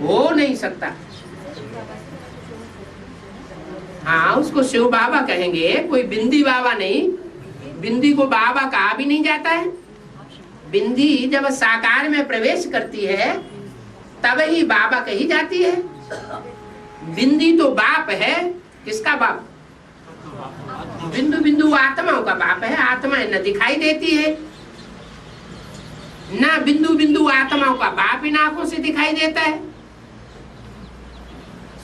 हो नहीं सकता। हाँ, उसको शिव बाबा कहेंगे, कोई बिंदी बाबा नहीं। बिंदी को बाबा कहा भी नहीं जाता है। बिंदी जब साकार में प्रवेश करती है तब ही बाबा कही जाती है। बिंदी तो बाप है। किसका बाप? बिंदु बिंदु आत्माओं का बाप है। आत्मा न दिखाई देती है, ना बिंदु बिंदु आत्माओं का बाप इन आंखों से दिखाई देता है।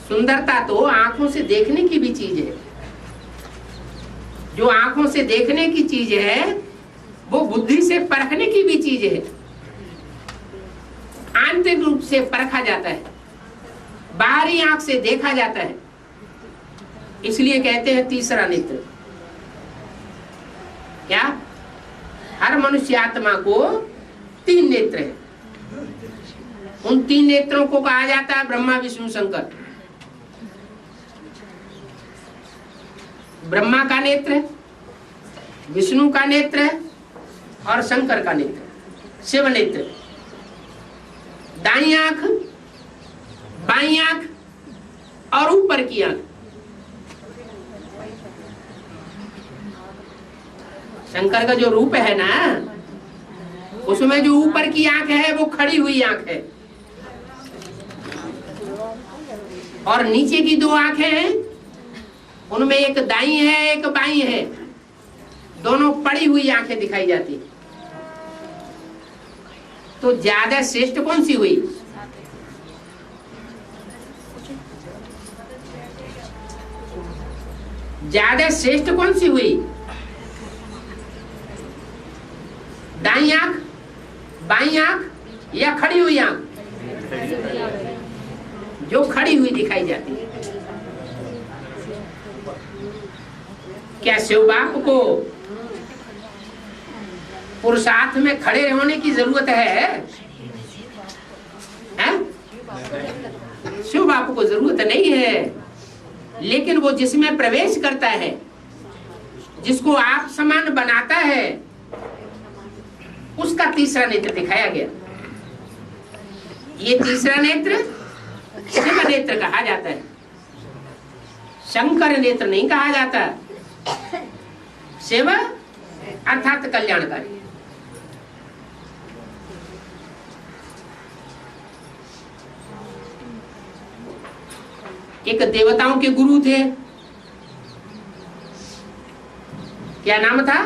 सुंदरता तो आंखों से देखने की भी चीज है। जो आंखों से देखने की चीज है वो बुद्धि से परखने की भी चीज है। आंतरिक रूप से परखा जाता है, बाहरी आंख से देखा जाता है। इसलिए कहते हैं तीसरा नेत्र। क्या? हर मनुष्य आत्मा को 3 नेत्र है। उन 3 नेत्रों को कहा जाता है ब्रह्मा विष्णु शंकर। ब्रह्मा का नेत्र है, विष्णु का नेत्र है और शंकर का नेत्र, शिव नेत्र। दाईं आंख, बाईं आंख और ऊपर की आंख। शंकर का जो रूप है ना, उसमें जो ऊपर की आंख है वो खड़ी हुई आंख है, और नीचे की 2 आंखें हैं, उनमें एक दाईं है एक बाईं है। दोनों पड़ी हुई आंखें दिखाई जाती। तो ज्यादा श्रेष्ठ कौन सी हुई? ज्यादा श्रेष्ठ कौन सी हुई? दाईं आंख, बाईं आंख या खड़ी हुई आंख? जो खड़ी हुई दिखाई जाती है। क्या शिव बाप को पुरुषार्थ में खड़े होने की जरूरत है? शिव बाप को जरूरत नहीं है, लेकिन वो जिसमें प्रवेश करता है, जिसको आप समान बनाता है, उसका तीसरा नेत्र दिखाया गया। ये तीसरा नेत्र शिव नेत्र कहा जाता है, शंकर नेत्र नहीं कहा जाता। शिव अर्थात कल्याणकारी। एक देवताओं के गुरु थे, क्या नाम था?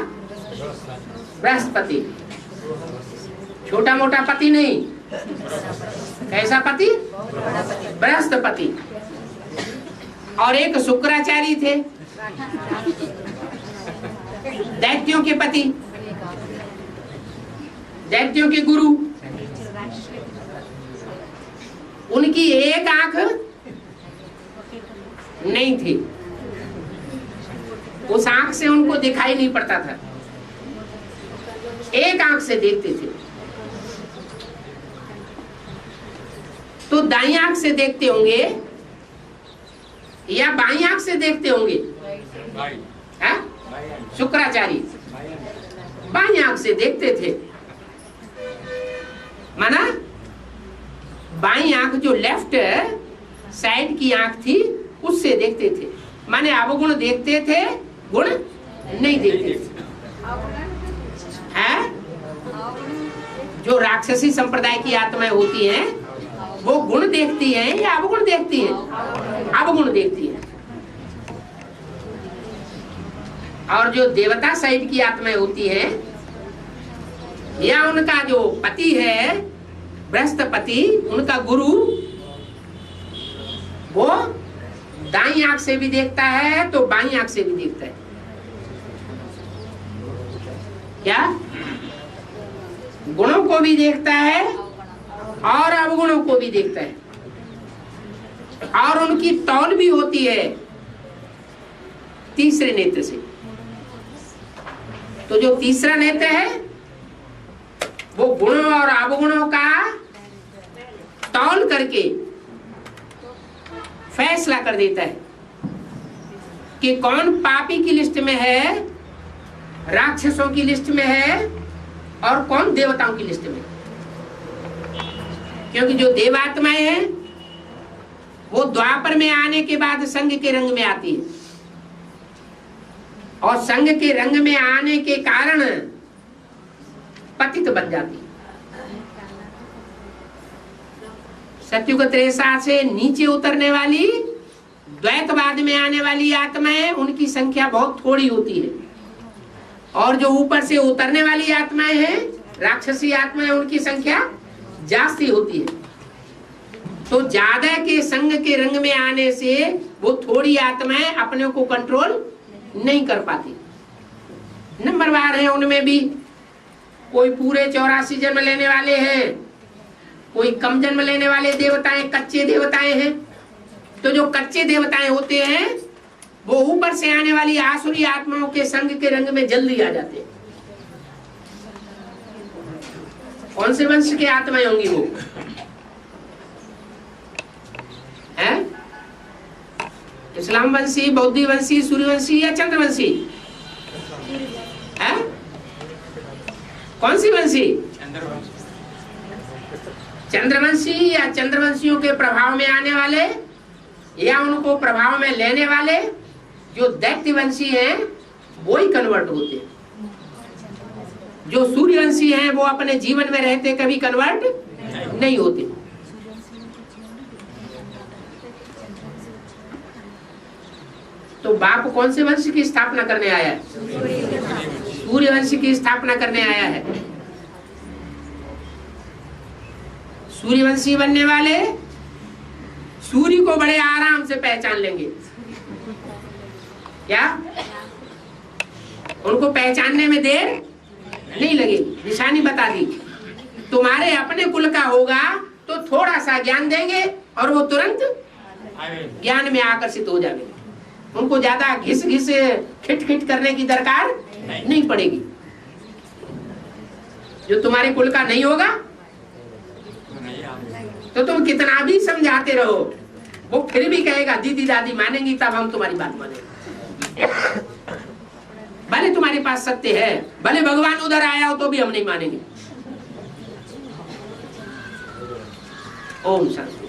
बृहस्पति। छोटा मोटा पति नहीं, कैसा पति? बृहस्पति। और एक शुक्राचार्य थे, दैत्यों के पति, दैत्यों के गुरु। उनकी एक आंख नहीं थी, उस आंख से उनको दिखाई नहीं पड़ता था, एक आंख से देखते थे। तो दाईं आंख से देखते होंगे या बाईं आंख से देखते होंगे? शुक्राचार्य बाईं आंख से देखते थे। माना बाईं आंख जो लेफ्ट साइड की आंख थी उससे देखते थे। माने अवगुण देखते थे, गुण नहीं देखते थे। है? जो राक्षसी संप्रदाय की आत्माएं होती हैं वो गुण देखती हैं या अवगुण देखती हैं? अवगुण देखती हैं। और जो देवता साइड की आत्माएं होती हैं या उनका जो पति है बृहस्पति, उनका गुरु, वो दाईं आंख से भी देखता है तो बाईं आंख से भी देखता है। क्या? गुणों को भी देखता है और अवगुणों को भी देखता है, और उनकी तौल भी होती है तीसरे नेत्र से। तो जो तीसरा नेत्र है वो गुणों और अवगुणों का तौल करके फैसला कर देता है कि कौन पापी की लिस्ट में है, राक्षसों की लिस्ट में है, और कौन देवताओं की लिस्ट में। क्योंकि जो देवात्माएं हैं वो द्वापर में आने के बाद संघ के रंग में आती है, और संघ के रंग में आने के कारण पतित बन जाती है। सत्युग त्रेसा से नीचे उतरने वाली द्वैतवाद में आने वाली आत्माएं, उनकी संख्या बहुत थोड़ी होती है, और जो ऊपर से उतरने वाली आत्माएं हैं, राक्षसी आत्माएं, उनकी संख्या जास्ती होती है। तो ज्यादा के संग के रंग में आने से वो थोड़ी आत्माएं अपने को कंट्रोल नहीं कर पाती। नंबरवार है उनमें भी, कोई पूरे 84 जन्म लेने वाले हैं, कोई कम जन्म लेने वाले देवताएं, कच्चे देवताएं हैं। तो जो कच्चे देवताएं होते हैं वो ऊपर से आने वाली आसुरी आत्माओं के संग के रंग में जल्दी आ जाते हैं। कौन से वंश की आत्माएं होंगी वो? है इस्लाम वंशी, बौद्धी वंशी, सूर्यवंशी या चंद्रवंशी? है कौन सी वंशी? चंद्रवंशी या चंद्रवंशियों के प्रभाव में आने वाले या उनको प्रभाव में लेने वाले जो दैत्यवंशी हैं वो ही कन्वर्ट होते हैं। जो सूर्यवंशी हैं वो अपने जीवन में रहते कभी कन्वर्ट नहीं होते। तो बाप कौन से वंश की स्थापना करने आया है? सूर्यवंश की स्थापना करने आया है। सूर्यवंशी बनने वाले सूर्य को बड़े आराम से पहचान लेंगे। क्या? उनको पहचानने में देर नहीं लगेगी। निशानी बता दी, तुम्हारे अपने कुल का होगा तो थोड़ा सा ज्ञान देंगे और वो तुरंत ज्ञान में आकर्षित हो जाएंगे। उनको ज्यादा घिस घिस खिट खिट करने की दरकार नहीं पड़ेगी। जो तुम्हारे कुल का नहीं होगा तो तुम कितना भी समझाते रहो, वो फिर भी कहेगा दीदी दादी मानेंगी तब हम तुम्हारी बात मानेंगे। भले तुम्हारे पास सत्य है, भले भगवान उधर आया हो तो भी हम नहीं मानेंगे। ओम शांति।